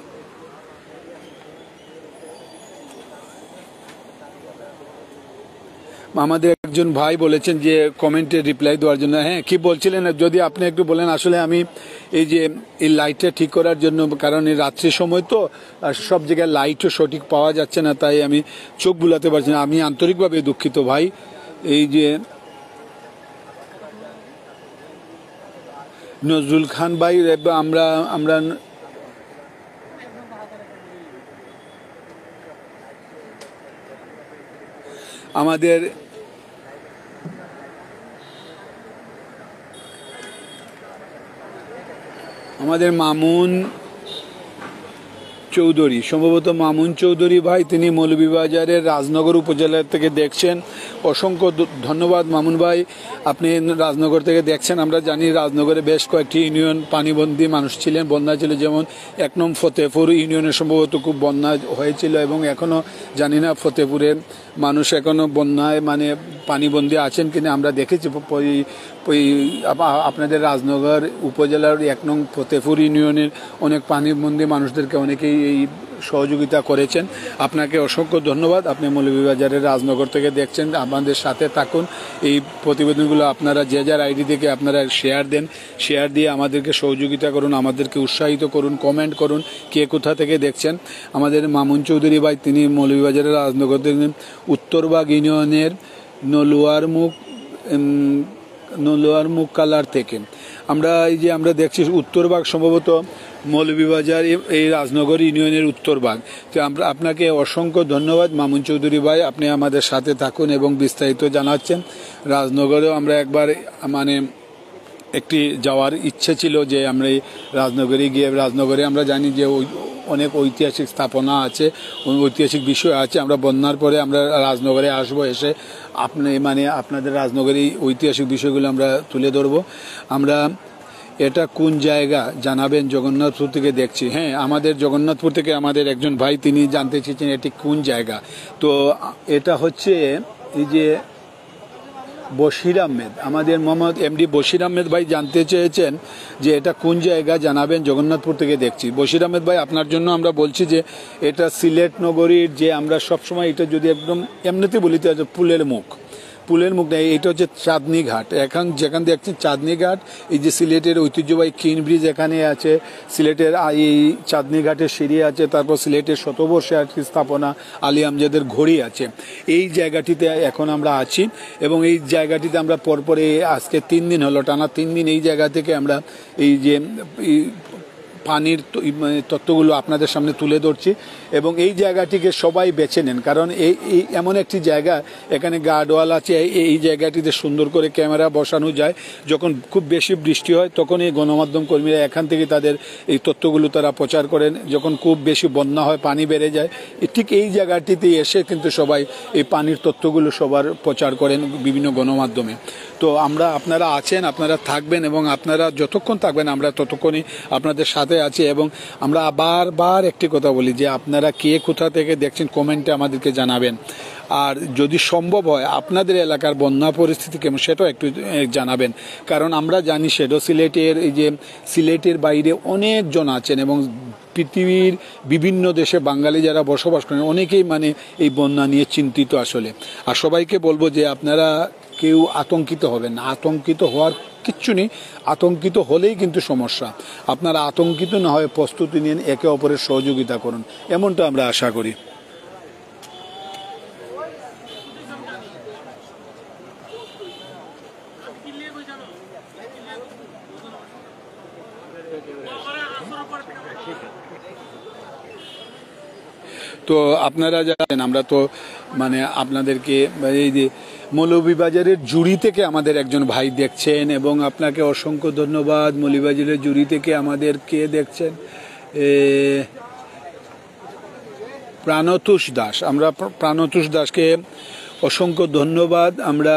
আমাদের একজন ভাই বলেছেন যে কমেন্টে রিপ্লাই দেওয়ার জন্য। হ্যাঁ, কি বলছিলেন যদি আপনি একটু বলেন। আসলে আমি এই লাইটটা ঠিক করার জন্য, কারণ এই রাত্রির সময় তো সব জায়গায় লাইটও সঠিক পাওয়া যাচ্ছে না, তাই আমি চোখ বুলাতে পারছি না। আমি আন্তরিকভাবে দুঃখিত ভাই। এই যে নজরুল খান ভাই, আমরা আমাদের মামুন চৌধুরী, সম্ভবত মামুন চৌধুরী ভাই, তিনি মৌলভীবাজারের রাজনগর উপজেলা থেকে দেখছেন। অসংখ্য ধন্যবাদ মামুন ভাই, আপনি রাজনগর থেকে দেখছেন। আমরা জানি রাজনগরে বেশ কয়েকটি ইউনিয়ন পানিবন্দী মানুষ ছিলেন, বন্যা ছিল। যেমন ১ নং ফতেপুর ইউনিয়নে সম্ভবত খুব বন্যা হয়েছিল, এবং এখনও জানি না ফতেপুরের মানুষ এখনও বন্যায় পানিবন্দী আছেন কিনা। আমরা দেখেছি আপনাদের রাজনগর উপজেলার ১ নং ফতেপুর ইউনিয়নের অনেক পানিবন্দী মানুষদেরকে অনেকেই এই সহযোগিতা করেছেন। আপনাকে অসংখ্য ধন্যবাদ। আপনি মৌলভীবাজারের রাজনগর থেকে দেখছেন, আমাদের সাথে থাকুন। এই প্রতিবেদনগুলো আপনারা যে যার আইডি থেকে আপনারা শেয়ার দেন, শেয়ার দিয়ে আমাদেরকে সহযোগিতা করুন, আমাদেরকে উৎসাহিত করুন, কমেন্ট করুন কে কোথা থেকে দেখছেন। আমাদের মামুন চৌধুরী ভাই, তিনি মৌলভীবাজারের রাজনগর থেকে উত্তরবাগ ইউনিয়নের নলুয়ারমুখ কালার থেকে। আমরা দেখছি উত্তরবাগ, সম্ভবত মৌলভীবাজার এই রাজনগর ইউনিয়নের উত্তরবাগ। তো আপনাকে অসংখ্য ধন্যবাদ মামুন চৌধুরী ভাই, আপনি আমাদের সাথে থাকুন এবং বিস্তারিত জানাচ্ছেন। রাজনগরেও আমরা একবার একটি যাওয়ার ইচ্ছে ছিল, যে আমরা রাজনগরে গিয়ে, রাজনগরে আমরা জানি যে অনেক ঐতিহাসিক স্থাপনা আছে, ঐতিহাসিক বিষয় আছে। আমরা বন্যার পরে আমরা রাজনগরে আসবো, এসে আপনাদের রাজনগরে ঐতিহাসিক বিষয়গুলো আমরা তুলে ধরবো। এটা কোন জায়গা জানাবেন, জগন্নাথপুর থেকে দেখছি। হ্যাঁ, আমাদের জগন্নাথপুর থেকে আমাদের একজন ভাই, তিনি জানতে চেয়েছেন এটি কোন জায়গা। তো এটা হচ্ছে এই যে বশির আহমেদ, আমাদের মোহাম্মদ এমডি বশির আহমেদ ভাই জানতে চেয়েছেন যে এটা কোন জায়গা জানাবেন, জগন্নাথপুর থেকে দেখছি। বশির আহমেদ ভাই, আপনার জন্য আমরা বলছি যে এটা সিলেট নগরীর, যে আমরা সবসময় এটা যদি একদম এমনিতে বলিতে পুলের মুখ নেই, এটা হচ্ছে চাঁদনি ঘাট। যেখানে দেখছেন চাঁদনি ঘাট, এই যে সিলেটের ঐতিহ্যবাহী কিন ব্রিজ এখানে আছে, সিলেটের এই চাঁদনি ঘাটের সিঁড়ি আছে, তারপর সিলেটের শতবর্ষে একটি স্থাপনা আলী আমজাদের ঘড়ি আছে। এই জায়গাটিতে এখন আমরা আছি, এবং এই জায়গাটিতে আমরা পরপরে আজকে 3 দিন হলো, টানা 3 দিন এই জায়গা থেকে আমরা এই যে পানির তত্ত্বগুলো আপনাদের সামনে তুলে ধরছি। এবং এই জায়গাটিকে সবাই বেছে নেন, কারণ এই এমন একটি জায়গা, এখানে গার্ডওয়াল আছে। এই জায়গাটিতে সুন্দর করে ক্যামেরা বসানো যায়। যখন খুব বেশি বৃষ্টি হয় তখন এই গণমাধ্যম কর্মীরা এখান থেকে তাদের এই তথ্যগুলো তারা প্রচার করেন। যখন খুব বেশি বন্যা হয়, পানি বেড়ে যায়, ঠিক এই জায়গাটিতে এসে কিন্তু সবাই এই পানির তথ্যগুলো সবার প্রচার করেন বিভিন্ন গণমাধ্যমে। তো আপনারা আছেন, আপনারা থাকবেন, এবং আপনারা যতক্ষণ থাকবেন আমরা ততক্ষণই আপনাদের সাথে আছি। এবং আমরা বারবার একটি কথা বলি যে আপনারা কে কোথা থেকে দেখছেন কমেন্টে আমাদেরকে জানাবেন। আর যদি সম্ভব হয় আপনাদের এলাকার বন্যা পরিস্থিতি কেমন সেটাও একটু জানাবেন, কারণ আমরা জানি সিলেটের বাইরে অনেকজন আছেন, এবং পৃথিবীর বিভিন্ন দেশে বাঙালি যারা বসবাস করেন অনেকেই মানে এই বন্যা নিয়ে চিন্তিত আসলে। আর সবাইকে বলবো যে আপনারা কেউ আতঙ্কিত হবেন না, আতঙ্কিত হওয়ার কিচ্ছু নেই, আতঙ্কিত হলেই কিন্তু সমস্যা। আপনারা আতঙ্কিত না হয়ে প্রস্তুতি নিন, একে অপরের সহযোগিতা করুন, এমনটা আমরা আশা করি। তো আপনারা জানেন আমরা তো মানে আপনাদেরকে এই যে মৌলভীবাজারের জুড়ি থেকে আমাদের একজন ভাই দেখছেন, এবং আপনাকে অসংখ্য ধন্যবাদ। মৌলভীবাজারের জুড়ি থেকে আমাদেরকে দেখছেন প্রাণতোষ দাস, আমরা প্রাণতোষ দাসকে অসংখ্য ধন্যবাদ। আমরা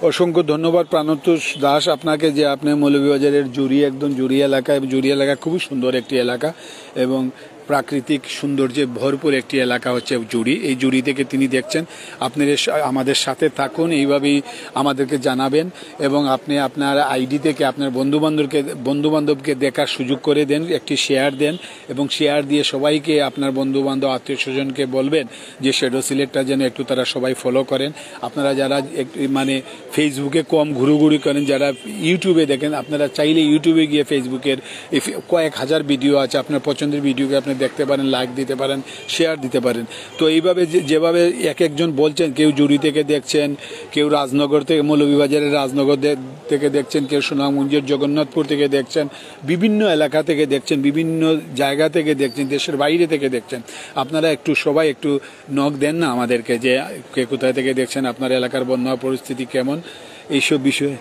অসংখ্য ধন্যবাদ প্রাণতোষ দাস আপনাকে, যে আপনি মৌলভীবাজারের জুড়ি, একদম জুড়ি এলাকা, জুড়ি এলাকা খুবই সুন্দর একটি এলাকা এবং প্রাকৃতিক সৌন্দর্যে ভরপুর একটি এলাকা হচ্ছে জুড়ি। এই জুড়ি থেকে তিনি দেখছেন। আপনি আমাদের সাথে থাকুন, এইভাবেই আমাদেরকে জানাবেন, এবং আপনি আপনার আইডি থেকে আপনার বন্ধুবান্ধবকে দেখার সুযোগ করে দেন, একটি শেয়ার দেন, এবং শেয়ার দিয়ে সবাইকে আপনার বন্ধুবান্ধব আত্মীয় স্বজনকে বলবেন যে শ্যাডো সিলেটটা যেন একটু তারা সবাই ফলো করেন। আপনারা যারা মানে ফেসবুকে কম ঘুরুঘুরি করেন, যারা ইউটিউবে দেখেন, আপনারা চাইলে ইউটিউবে গিয়ে ফেসবুকের কয়েক হাজার ভিডিও আছে, আপনার পছন্দের ভিডিওকে আপনি দেখতে পারেন, লাইক দিতে পারেন, শেয়ার দিতে পারেন। তো এইভাবে যেভাবে এক একজন বলছেন, কেউ জুড়ি থেকে দেখছেন, কেউ রাজনগর থেকে, মৌলভীবাজারের রাজনগর থেকে দেখছেন, কেউ সুনামগঞ্জের জগন্নাথপুর থেকে দেখছেন, বিভিন্ন এলাকা থেকে দেখছেন, বিভিন্ন জায়গা থেকে দেখছেন, দেশের বাইরে থেকে দেখছেন। আপনারা একটু সবাই একটু নক দেন না আমাদেরকে, যে কে কোথায় থেকে দেখছেন, আপনার এলাকার বন্যা পরিস্থিতি কেমন, এইসব বিষয়ে।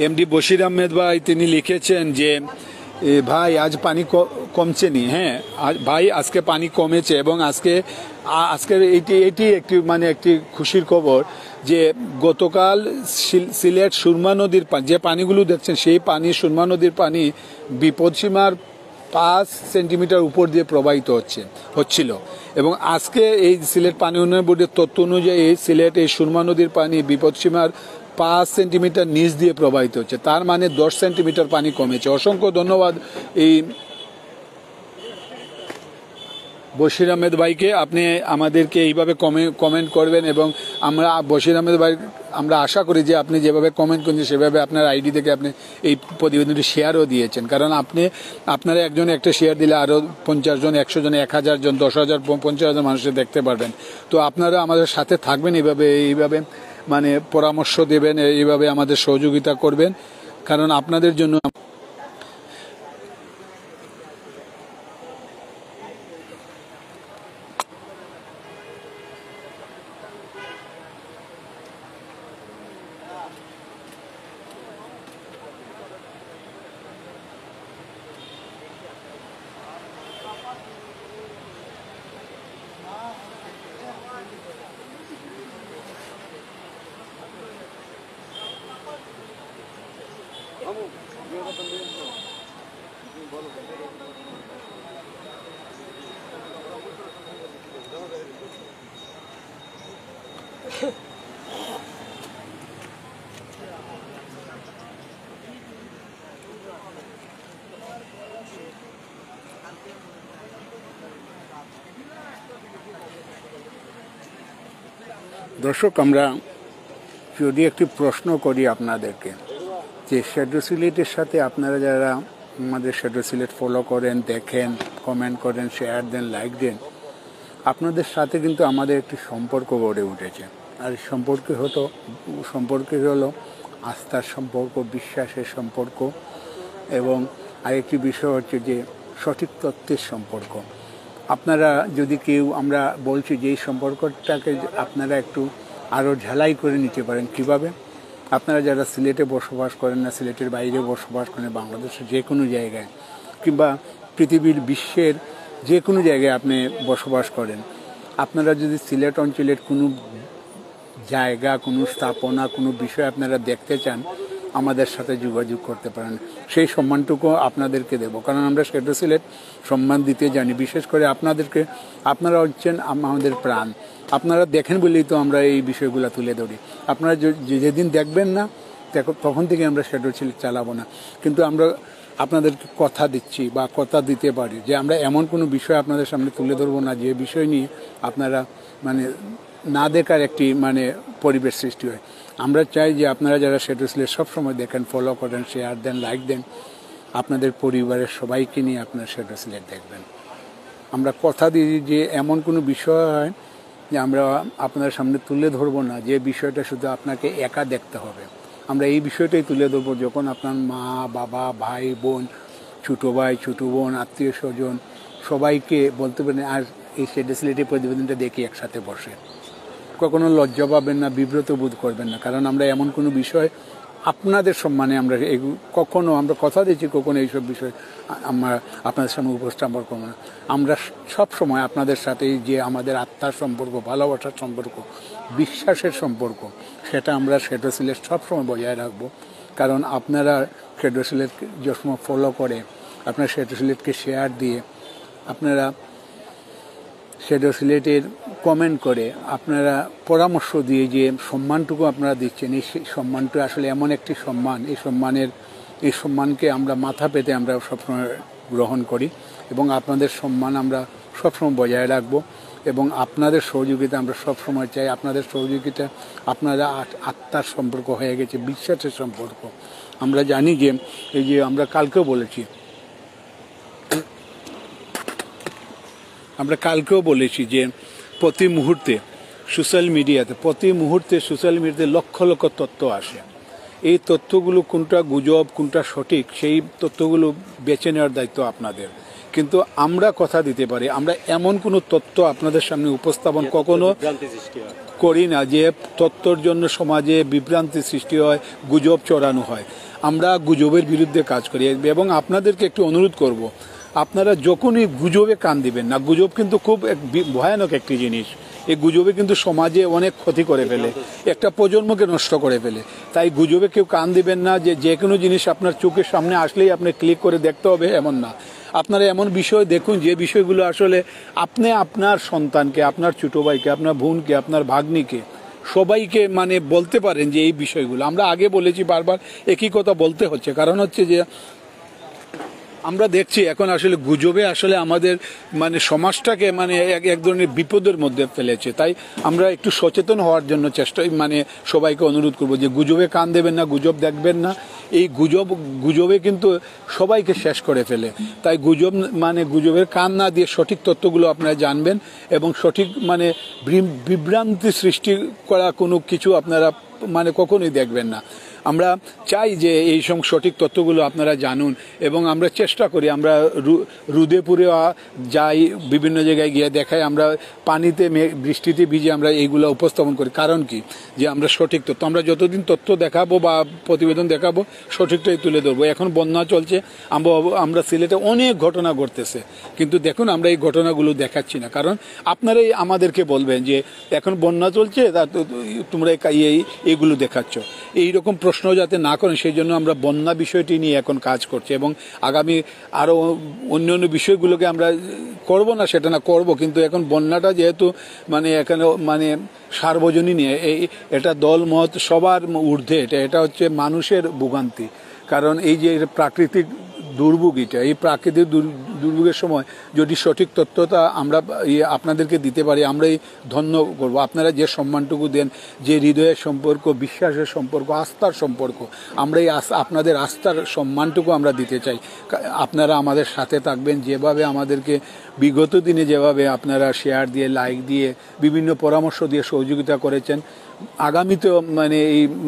এমডি বশির আহমেদ ভাই তিনি লিখেছেন যে ভাই আজ পানি কমছে নি। হ্যাঁ ভাই, আজকে পানি কমেছে, এবং আজকের এটি একটি মানে একটি খুশির খবর যে গতকাল সিলেট সুরমা নদীর যে পানিগুলো দেখছেন, সেই পানি সুরমা নদীর পানি বিপদসীমার 5 সেন্টিমিটার উপর দিয়ে প্রবাহিত হচ্ছিল, এবং আজকে এই সিলেট পানি উন্নয়ন বোর্ডের তথ্য অনুযায়ী সিলেট এই সুরমা নদীর পানি বিপদসীমার 5 সেন্টিমিটার নিচ দিয়ে প্রবাহিত হচ্ছে, তার মানে 10 সেন্টিমিটার পানি কমেছে। অসংখ্য ধন্যবাদ এই বশির আহমেদ ভাইকে, আপনি আমাদেরকে এইভাবে কমেন্ট করবেন, এবং আমরা বশির আহমেদ ভাই আমরা আশা করি যে আপনি যেভাবে কমেন্ট করছেন সেভাবে আপনার আইডি থেকে আপনি এই প্রতিবেদনটি শেয়ারও দিয়েছেন, কারণ আপনারা একজন একটা শেয়ার দিলে আরও 50 জন, 100 জন, 1000 জন, 10,000, 50,000 মানুষের দেখতে পারবেন। তো আপনারা আমাদের সাথে থাকবেন, এইভাবে মানে পরামর্শ দেবেন, এইভাবে আমাদের সহযোগিতা করবেন, কারণ আপনাদের জন্য। দর্শক, আমরা যদি একটি প্রশ্ন করি আপনাদেরকে, যে শ্যাডো সিলেটের সাথে আপনারা যারা আমাদের শ্যাডো সিলেট ফলো করেন, দেখেন, কমেন্ট করেন, শেয়ার দেন, লাইক দেন, আপনাদের সাথে কিন্তু আমাদের একটি সম্পর্ক গড়ে উঠেছে। আর সম্পর্ক হলো আস্থার সম্পর্ক, বিশ্বাসের সম্পর্ক, এবং আরেকটি বিষয় হচ্ছে যে সঠিক তথ্যের সম্পর্ক। আপনারা যদি কেউ, আমরা বলছি যে এই সম্পর্কটাকে আপনারা একটু আরও ঝালাই করে নিতে পারেন। কিভাবে? আপনারা যারা সিলেটে বসবাস করেন না, সিলেটের বাইরে বসবাস করেন, বাংলাদেশের যে কোনো জায়গায় কিংবা পৃথিবীর বিশ্বের যে কোনো জায়গায় আপনি বসবাস করেন, আপনারা যদি সিলেট অঞ্চলের কোনো জায়গা, কোনো স্থাপনা, কোনো বিষয় আপনারা দেখতে চান, আমাদের সাথে যোগাযোগ করতে পারেন। সেই সম্মানটুকু আপনাদেরকে দেব, কারণ আমরা শ্যাডো সিলেট সম্মান দিতে জানি। বিশেষ করে আপনাদেরকে, আপনারা হচ্ছেন আমাদের প্রাণ। আপনারা দেখেন বলেই তো আমরা এই বিষয়গুলো তুলে ধরি। আপনারা যেদিন দেখবেন না তখন থেকে আমরা শ্যাডো সিলেট চালাবো না। কিন্তু আমরা আপনাদেরকে কথা দিচ্ছি বা কথা দিতে পারি যে আমরা এমন কোনো বিষয় আপনাদের সামনে তুলে ধরবো না যে বিষয় নিয়ে আপনারা মানে না দেখার একটি মানে পরিবেশ সৃষ্টি হয়। আমরা চাই যে আপনারা যারা শ্যাডো সিলেট সবসময় দেখেন, ফলো করেন, শেয়ার দেন, লাইক দেন, আপনাদের পরিবারের সবাইকে নিয়ে আপনারা শ্যাডো সিলেট দেখবেন। আমরা কথা দিই যে এমন কোনো বিষয় হয় যে আমরা আপনাদের সামনে তুলে ধরবো না যে বিষয়টা শুধু আপনাকে একা দেখতে হবে। আমরা এই বিষয়টাই তুলে ধরবো যখন আপনার মা, বাবা, ভাই, বোন, ছোটো ভাই, ছোটো বোন, আত্মীয় স্বজন সবাইকে বলতে পারেন আর এই শ্যাডো সিলেটের প্রতিবেদনটা দেখি একসাথে বসে। কখনো লজ্জা পাবেন না, বিব্রত বোধ করবেন না, কারণ আমরা এমন কোনো বিষয় আপনাদের সম্মানে আমরা কখনো আমরা কথা দিচ্ছি কখনো এইসব বিষয় আমরা আপনাদের সামনে উপস্থাপন করবো না। আমরা সব সময় আপনাদের সাথে যে আমাদের আত্মার সম্পর্ক, ভালোবাসার সম্পর্ক, বিশ্বাসের সম্পর্ক, সেটা আমরা শ্যাডো সিলেট সবসময় বজায় রাখবো। কারণ আপনারা শ্যাডো সিলেটকে যে সময় ফলো করে, আপনারা শ্যাডো সিলেটকে শেয়ার দিয়ে, আপনারা শ্যাডো সিলেটের কমেন্ট করে, আপনারা পরামর্শ দিয়ে যে সম্মানটুকু আপনারা দিচ্ছেন, এই সম্মানটা আসলে এমন একটি সম্মান, এই সম্মানকে আমরা মাথা পেতে আমরা সবসময় গ্রহণ করি এবং আপনাদের সম্মান আমরা সবসময় বজায় রাখবো এবং আপনাদের সহযোগিতা আমরা সবসময় চাই। আপনাদের সহযোগিতা আপনারা আত্মার সম্পর্ক হয়ে গেছে, বিশ্বাসের সম্পর্ক। আমরা জানি যে এই যে আমরা কালকেও বলেছি যে প্রতি মুহূর্তে সোশ্যাল মিডিয়াতে লক্ষ লক্ষ তথ্য আসে। এই তথ্যগুলো কোনটা গুজব, কোনটা সঠিক, সেই তথ্যগুলো বেছে নেওয়ার দায়িত্ব আপনাদের। কিন্তু আমরা কথা দিতে পারি, আমরা এমন কোনো তথ্য আপনাদের সামনে উপস্থাপন কখনো করি না যে তথ্যর জন্য সমাজে বিভ্রান্তি সৃষ্টি হয়, গুজব ছড়ানো হয়। আমরা গুজবের বিরুদ্ধে কাজ করি এবং আপনাদেরকে একটু অনুরোধ করব, আপনারা যখনই গুজবে কান দিবেন না। গুজব কিন্তু খুব ভয়ানক একটি জিনিস। এই গুজবে কিন্তু সমাজে অনেক ক্ষতি করে ফেলে, একটা প্রজন্মকে নষ্ট করে ফেলে। তাই গুজবে কেউ কান দিবেন না যে কোনো জিনিস আপনার চোখের সামনে আসলেই আপনি ক্লিক করে দেখতে হবে, এমন না। আপনারা এমন বিষয় দেখুন যে বিষয়গুলো আসলে আপনি আপনার সন্তানকে, আপনার ছোটো ভাইকে, আপনার বোনকে, আপনার ভাগ্নিকে, সবাইকে মানে বলতে পারেন যে এই বিষয়গুলো। আমরা আগে বলেছি, বারবার একই কথা বলতে হচ্ছে, কারণ হচ্ছে যে আমরা দেখছি এখন আসলে গুজবে আসলে আমাদের মানে সমাজটাকে মানে এক ধরনের বিপদের মধ্যে ফেলেছে। তাই আমরা একটু সচেতন হওয়ার জন্য মানে সবাইকে অনুরোধ করব যে গুজবে কান দেবেন না, গুজব দেখবেন না। এই গুজবে কিন্তু সবাইকে শেষ করে ফেলে। তাই গুজবের কান না দিয়ে সঠিক তথ্যগুলো আপনারা জানবেন এবং সঠিক মানে বিভ্রান্তি সৃষ্টি করা কোনো কিছু আপনারা মানে কখনোই দেখবেন না। আমরা চাই যে এই সব সঠিক তথ্যগুলো আপনারা জানুন এবং আমরা চেষ্টা করি, আমরা রোদে যাই, বিভিন্ন জায়গায় গিয়ে দেখাই, আমরা পানিতে বৃষ্টিতে ভিজে আমরা এইগুলো উপস্থাপন করি। কারণ কি, যে আমরা সঠিক তথ্য, আমরা যতদিন তথ্য দেখাবো বা প্রতিবেদন দেখাবো সঠিকটাই তুলে ধরবো। এখন বন্যা চলছে, আমরা সিলেটে অনেক ঘটনা ঘটতেছে, কিন্তু দেখুন আমরা এই ঘটনাগুলো দেখাচ্ছি না, কারণ আপনারাই আমাদেরকে বলবেন যে এখন বন্যা চলছে, তোমরা এইগুলো দেখাচ্ছ। এইরকম প্রশ্ন যাতে না করেন সেই জন্য আমরা বন্যা বিষয়টি নিয়ে এখন কাজ করছি এবং আগামী আরও অন্য বিষয়গুলোকে আমরা করব না সেটা না, করব, কিন্তু এখন বন্যাটা যেহেতু মানে এখানে মানে সার্বজনীন, এটা দল মত সবার ঊর্ধ্বে, এটা হচ্ছে মানুষের ভোগান্তি। কারণ এই যে প্রাকৃতিক দুর্যোগ, এই প্রাকৃতিক দুর্যোগের সময় যদি সঠিক তথ্যটা আমরা আপনাদেরকে দিতে পারি, আমরাই ধন্য করব। আপনারা যে সম্মানটুকু দেন, যে হৃদয়ের সম্পর্ক, বিশ্বাসের সম্পর্ক, আস্থার সম্পর্ক, আমরা এই আপনাদের আস্থার সম্মানটুকু আমরা দিতে চাই। আপনারা আমাদের সাথে থাকবেন, যেভাবে আমাদেরকে বিগত দিনে যেভাবে আপনারা শেয়ার দিয়ে, লাইক দিয়ে, বিভিন্ন পরামর্শ দিয়ে সহযোগিতা করেছেন, আগামীতেও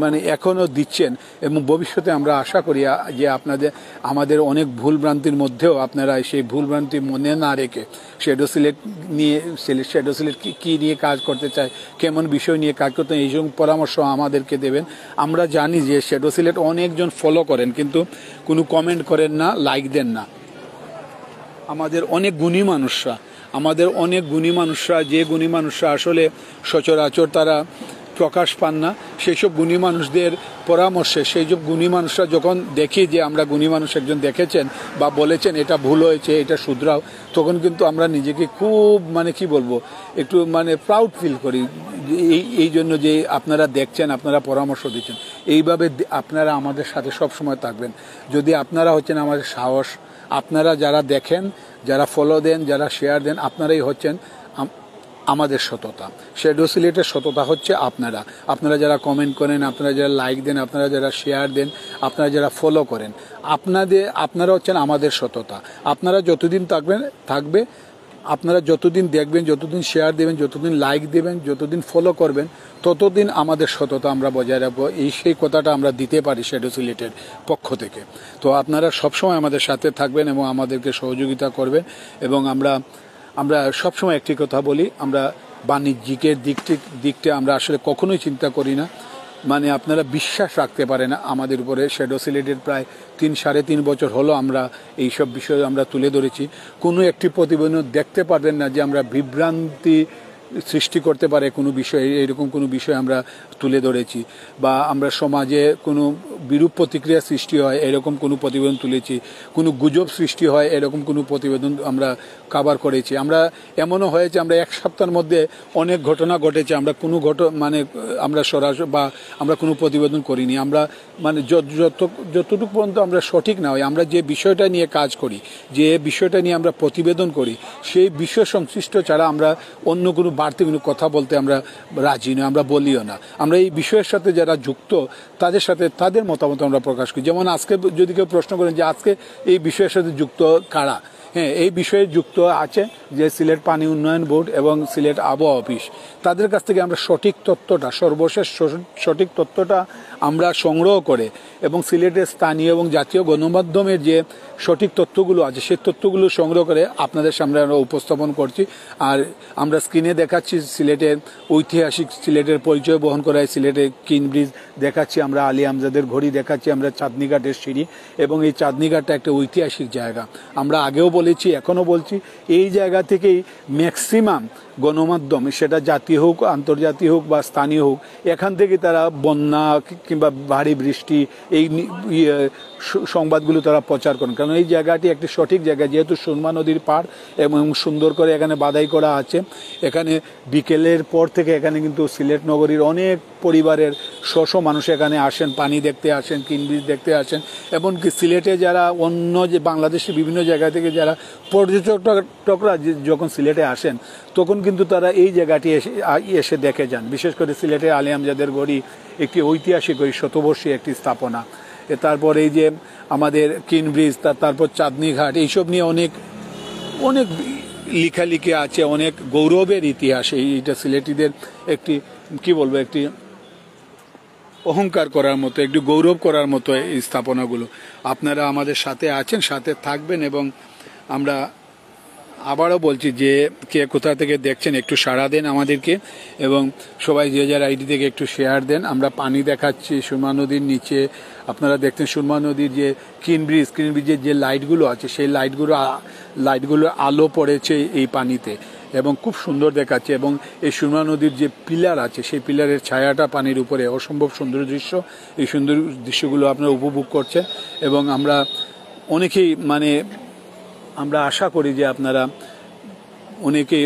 মানে এখনও দিচ্ছেন এবং ভবিষ্যতে আমরা আশা করি যে আমাদের অনেক ভুলভ্রান্তির মধ্যেও আপনারা সেই ভুলভ্রান্তি মনে না রেখে শ্যাডো সিলেট কী নিয়ে কাজ করতে চায়, কেমন বিষয় নিয়ে কাজ করতে, এই সব পরামর্শ আমাদেরকে দেবেন। আমরা জানি যে শ্যাডো সিলেট অনেকজন ফলো করেন কিন্তু কোনো কমেন্ট করেন না, লাইক দেন না। আমাদের অনেক গুণী মানুষরা, যে গুণী মানুষরা আসলে সচরাচর তারা প্রকাশ পান না, সেই সব গুণী মানুষদের পরামর্শে, সেই সব গুণী মানুষরা যখন দেখি যে আমরা গুণী মানুষ একজন দেখেছেন বা বলেছেন এটা ভুল হয়েছে, এটা শুধরাও, তখন কিন্তু আমরা নিজেকে খুব মানে কি বলবো, একটু মানে প্রাউড ফিল করি। এই জন্য যে আপনারা দেখছেন, আপনারা পরামর্শ দিচ্ছেন, এইভাবে আপনারা আমাদের সাথে সব সময় থাকবেন। যদি আপনারা হচ্ছেন আমাদের সাহস, আপনারা যারা দেখেন, যারা ফলো দেন, যারা শেয়ার দেন, আপনারাই হচ্ছেন আমাদের সততা। শ্যাডো সিলেটের সততা হচ্ছে আপনারা যারা কমেন্ট করেন, আপনারা যারা লাইক দেন, আপনারা যারা শেয়ার দেন, আপনারা যারা ফলো করেন, আপনারা হচ্ছেন আমাদের সততা। আপনারা যতদিন থাকবে, আপনারা যতদিন দেখবেন, যতদিন শেয়ার দেবেন, যতদিন লাইক দেবেন, যতদিন ফলো করবেন, ততদিন আমাদের সততা আমরা বজায় রাখবো। সেই কথাটা আমরা দিতে পারি শ্যাডো সিলেটের পক্ষ থেকে। তো আপনারা সবসময় আমাদের সাথে থাকবেন এবং আমাদেরকে সহযোগিতা করবেন। এবং আমরা সবসময় একটি কথা বলি, আমরা বাণিজ্যিকের দিকটা আমরা আসলে কখনোই চিন্তা করি না। মানে আপনারা বিশ্বাস রাখতে পারে না আমাদের উপরে। শ্যাডো সিলেটের প্রায় 3-3.5 বছর হলো আমরা এইসব বিষয়ে আমরা তুলে ধরেছি। কোনো একটি প্রতিবেদন দেখতে পারবেন না যে আমরা বিভ্রান্তি সৃষ্টি করতে পারে কোনো বিষয়ে, এরকম কোনো বিষয় আমরা তুলে ধরেছি, বা আমরা সমাজে কোনো বিরূপ প্রতিক্রিয়া সৃষ্টি হয় এরকম কোনো প্রতিবেদন তুলেছি, কোনো গুজব সৃষ্টি হয় এরকম কোনো প্রতিবেদন আমরা কভার করেছি। আমরা এমনও হয়েছে আমরা এক সপ্তাহের মধ্যে অনেক ঘটনা ঘটেছে, আমরা কোনো আমরা সরাসরি বা আমরা কোনো প্রতিবেদন করিনি। আমরা মানে যতটুকু পর্যন্ত আমরা সঠিক না হয়, আমরা যে বিষয়টা নিয়ে কাজ করি, যে বিষয়টা নিয়ে আমরা প্রতিবেদন করি, সেই বিষয় সংশ্লিষ্ট ছাড়া আমরা অন্য কোনো বাড়তি কোনো কথা বলতে আমরা রাজি নই, আমরা বলিও না। আমরা এই বিষয়ের সাথে যারা যুক্ত তাদের সাথে তাদের মতামত আমরা প্রকাশ করি। যেমন আজকে যদি কেউ প্রশ্ন করেন যে আজকে এই বিষয়ের সাথে যুক্ত কারা, হ্যাঁ, এই বিষয়ে যুক্ত আছে যে সিলেট পানি উন্নয়ন বোর্ড এবং সিলেট আবহাওয়া অফিস। তাদের কাছ থেকে আমরা সঠিক তথ্যটা, সর্বশেষ সঠিক তথ্যটা আমরা সংগ্রহ করে এবং সিলেটের স্থানীয় এবং জাতীয় গণমাধ্যমের যে সঠিক তথ্যগুলো আছে সেই তথ্যগুলো সংগ্রহ করে আপনাদের সামনে আমরা উপস্থাপন করছি। আর আমরা স্ক্রিনে দেখাচ্ছি সিলেটের ঐতিহাসিক, সিলেটের পরিচয় বহন করা সিলেটের কিন ব্রিজ দেখাচ্ছি, আমরা আলী আমজাদের ঘড়ি দেখাচ্ছি, আমরা চাঁদনীঘাটের সিঁড়ি, এবং এই চাঁদনীঘাটটা একটা ঐতিহাসিক জায়গা। আমরা আগেও বলেছি, এখনও বলছি, এই জায়গা থেকেই ম্যাক্সিমাম গণমাধ্যম, সেটা জাতীয় হোক, আন্তর্জাতিক হোক বা স্থানীয় হোক, এখান থেকে তারা বন্যা কিংবা ভারী বৃষ্টি এই সংবাদগুলো তারা প্রচার করেন। কারণ এই জায়গাটি একটি সঠিক জায়গা, যেহেতু সুরমা নদীর পাড় এবং সুন্দর করে এখানে বাধাই করা আছে। এখানে বিকেলের পর থেকে এখানে কিন্তু সিলেট নগরীর অনেক পরিবারের মানুষ এখানে আসেন, পানি দেখতে আসেন, কিন ব্রিজ দেখতে আসেন। এমনকি সিলেটে যারা অন্য যে বাংলাদেশের বিভিন্ন জায়গা থেকে যারা পর্যটকরা যখন সিলেটে আসেন, তখন কিন্তু তারা এই জায়গাটি এসে দেখে যান। বিশেষ করে সিলেটের আলী আমজাদের গড়ি একটি ঐতিহাসিক, ওই শতবর্ষী একটি স্থাপনা। তারপর এই যে আমাদের কিন ব্রিজ, তারপর চাঁদনীঘাট, এইসব নিয়ে অনেক অনেক লেখালেখি আছে, অনেক গৌরবের ইতিহাস। এইটা সিলেটিদের একটি কি বলবো, একটি অহংকার করার মতো, একটু গৌরব করার মতো এই স্থাপনাগুলো। আপনারা আমাদের সাথে আছেন, সাথে থাকবেন, এবং আমরা আবারও বলছি যে কে কোথা থেকে দেখছেন একটু সাড়া দেন আমাদেরকে, এবং সবাই যে যার আইডি থেকে একটু শেয়ার দেন। আমরা পানি দেখাচ্ছি সুরমা নদীর নিচে, আপনারা দেখছেন সুরমা নদীর যে কিন ব্রিজের যে লাইটগুলো আছে, সেই লাইটগুলো আলো পড়েছে এই পানিতে এবং খুব সুন্দর দেখাচ্ছে। এবং এই সুরমা নদীর যে পিলার আছে, সেই পিলারের ছায়াটা পানির উপরে, অসম্ভব সুন্দর দৃশ্য। এই সুন্দর দৃশ্যগুলো আপনারা উপভোগ করছেন, এবং আমরা অনেকেই আমরা আশা করি যে আপনারা অনেকেই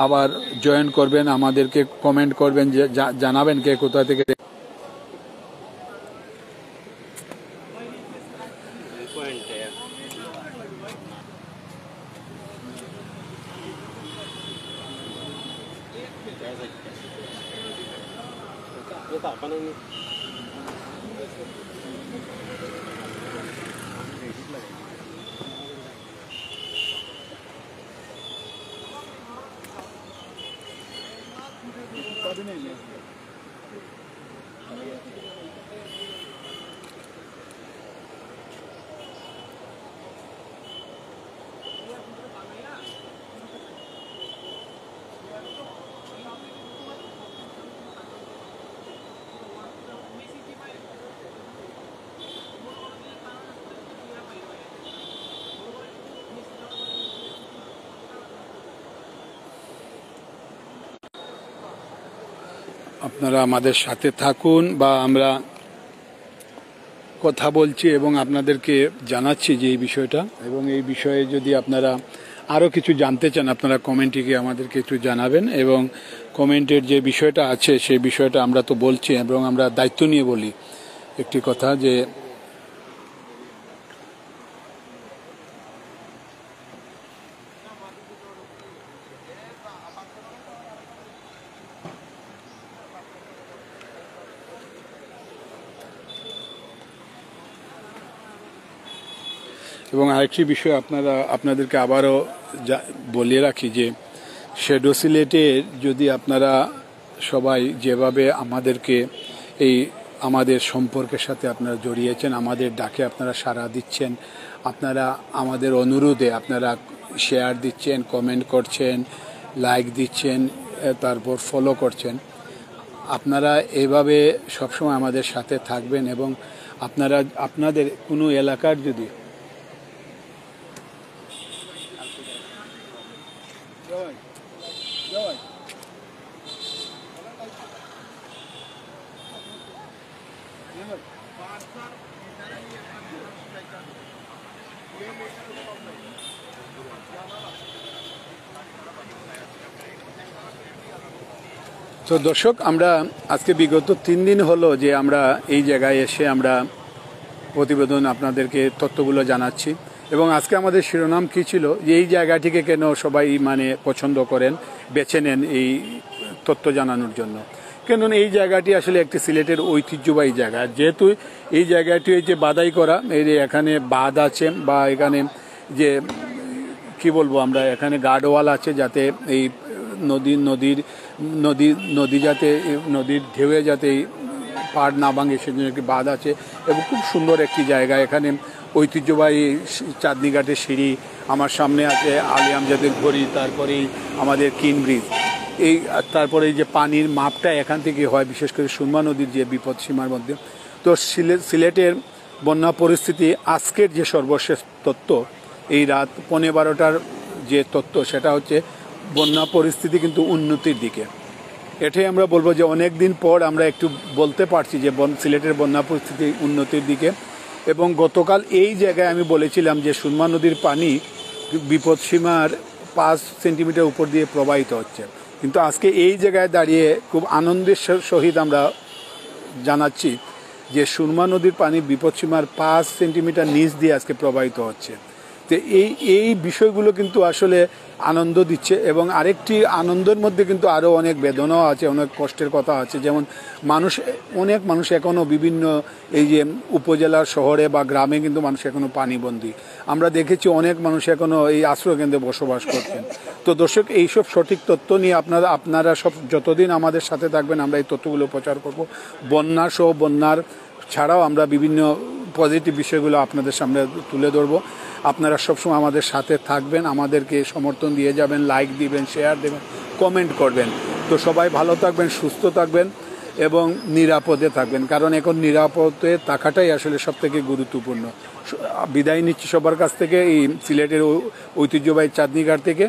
আবার জয়েন করবেন, আমাদেরকে কমেন্ট করবেন, যে জানাবেন কে কোথা থেকে। আপনারা আমাদের সাথে থাকুন বা আমরা কথা বলছি এবং আপনাদেরকে জানাচ্ছি যে এই বিষয়টা, এবং এই বিষয়ে যদি আপনারা আরও কিছু জানতে চান আপনারা কমেন্টে গিয়ে আমাদেরকে একটু জানাবেন। এবং কমেন্টের যে বিষয়টা আছে সেই বিষয়টা আমরা তো বলছি এবং আমরা দায়িত্ব নিয়ে বলি একটি কথা যে এবং আরেকটি বিষয় আপনাদেরকে আবারও বলিয়ে রাখি যে শ্যাডো সিলেটে যদি আপনারা সবাই যেভাবে আমাদেরকে এই আমাদের সম্পর্কের সাথে আপনারা জড়িয়েছেন, আমাদের ডাকে আপনারা সাড়া দিচ্ছেন, আপনারা আমাদের অনুরোধে আপনারা শেয়ার দিচ্ছেন, কমেন্ট করছেন, লাইক দিচ্ছেন, তারপর ফলো করছেন, আপনারা এভাবে সবসময় আমাদের সাথে থাকবেন। এবং আপনারা আপনাদের কোনো এলাকার যদি তো দর্শক, আমরা আজকে বিগত 3 দিন হলো যে আমরা এই জায়গায় এসে আমরা প্রতিবেদন আপনাদেরকে তথ্যগুলো জানাচ্ছি। এবং আজকে আমাদের শিরোনাম কী ছিল যে এই জায়গাটিকে কেন সবাই মানে পছন্দ করেন, বেছে নেন এই তথ্য জানানোর জন্য। কেন এই জায়গাটি আসলে একটি সিলেটের ঐতিহ্যবাহী জায়গা। যেহেতু এই জায়গাটি এই যে বাদাই করা, এই যে এখানে বাঁধ আছে বা এখানে যে কি বলবো আমরা, এখানে গার্ডওয়াল আছে যাতে এই নদী যাতে নদীর ঢেউয়ে যাতে পাড় না ভাঙে সেজন্য একটি বাঁধ আছে। এবং খুব সুন্দর একটি জায়গা। এখানে ঐতিহ্যবাহী চাঁদনী ঘাটের সিঁড়ি, আমার সামনে আছে আলী আমজাদের ঘড়ি, তারপরেই আমাদের কিন ব্রিজ, এই তারপরে এই যে পানির মাপটা এখান থেকে হয়, বিশেষ করে সুরমা নদীর যে বিপদ সীমার মধ্যে। তো সিলেটের বন্যা পরিস্থিতি আজকের যে সর্বশেষ তথ্য, এই রাত 11:15টার যে তথ্য, সেটা হচ্ছে বন্যা পরিস্থিতি কিন্তু উন্নতির দিকে। এটাই আমরা বলবো যে অনেক দিন পর আমরা একটু বলতে পারছি যে সিলেটের বন্যা পরিস্থিতি উন্নতির দিকে। এবং গতকাল এই জায়গায় আমি বলেছিলাম যে সুরমা নদীর পানি বিপদসীমার 5 সেন্টিমিটার উপর দিয়ে প্রবাহিত হচ্ছে, কিন্তু আজকে এই জায়গায় দাঁড়িয়ে খুব আনন্দের সহিত আমরা জানাচ্ছি যে সুরমা নদীর পানি বিপদসীমার 5 সেন্টিমিটার নিচ দিয়ে আজকে প্রবাহিত হচ্ছে। তো এই বিষয়গুলো কিন্তু আসলে আনন্দ দিচ্ছে। এবং আরেকটি আনন্দের মধ্যে কিন্তু আরও অনেক বেদনাও আছে, অনেক কষ্টের কথা আছে। যেমন অনেক মানুষ এখনও বিভিন্ন এই যে উপজেলার শহরে বা গ্রামে কিন্তু মানুষ এখনও পানিবন্দী। আমরা দেখেছি অনেক মানুষ এখনও এই আশ্রয়কেন্দ্রে বসবাস করছেন। তো দর্শক, এইসব সঠিক তথ্য নিয়ে আপনারা সব যতদিন আমাদের সাথে থাকবেন আমরা এই তথ্যগুলো প্রচার করব। বন্যার ছাড়াও আমরা বিভিন্ন পজিটিভ বিষয়গুলো আপনাদের সামনে তুলে ধরবো। আপনারা সবসময় আমাদের সাথে থাকবেন, আমাদেরকে সমর্থন দিয়ে যাবেন, লাইক দিবেন, শেয়ার দেবেন, কমেন্ট করবেন। তো সবাই ভালো থাকবেন, সুস্থ থাকবেন এবং নিরাপদে থাকবেন, কারণ এখন নিরাপদে থাকাটাই আসলে সবথেকে গুরুত্বপূর্ণ। বিদায় নিচ্ছি সবার কাছ থেকে এই সিলেটের ঐতিহ্যবাহী চাঁদনী ঘাট থেকে।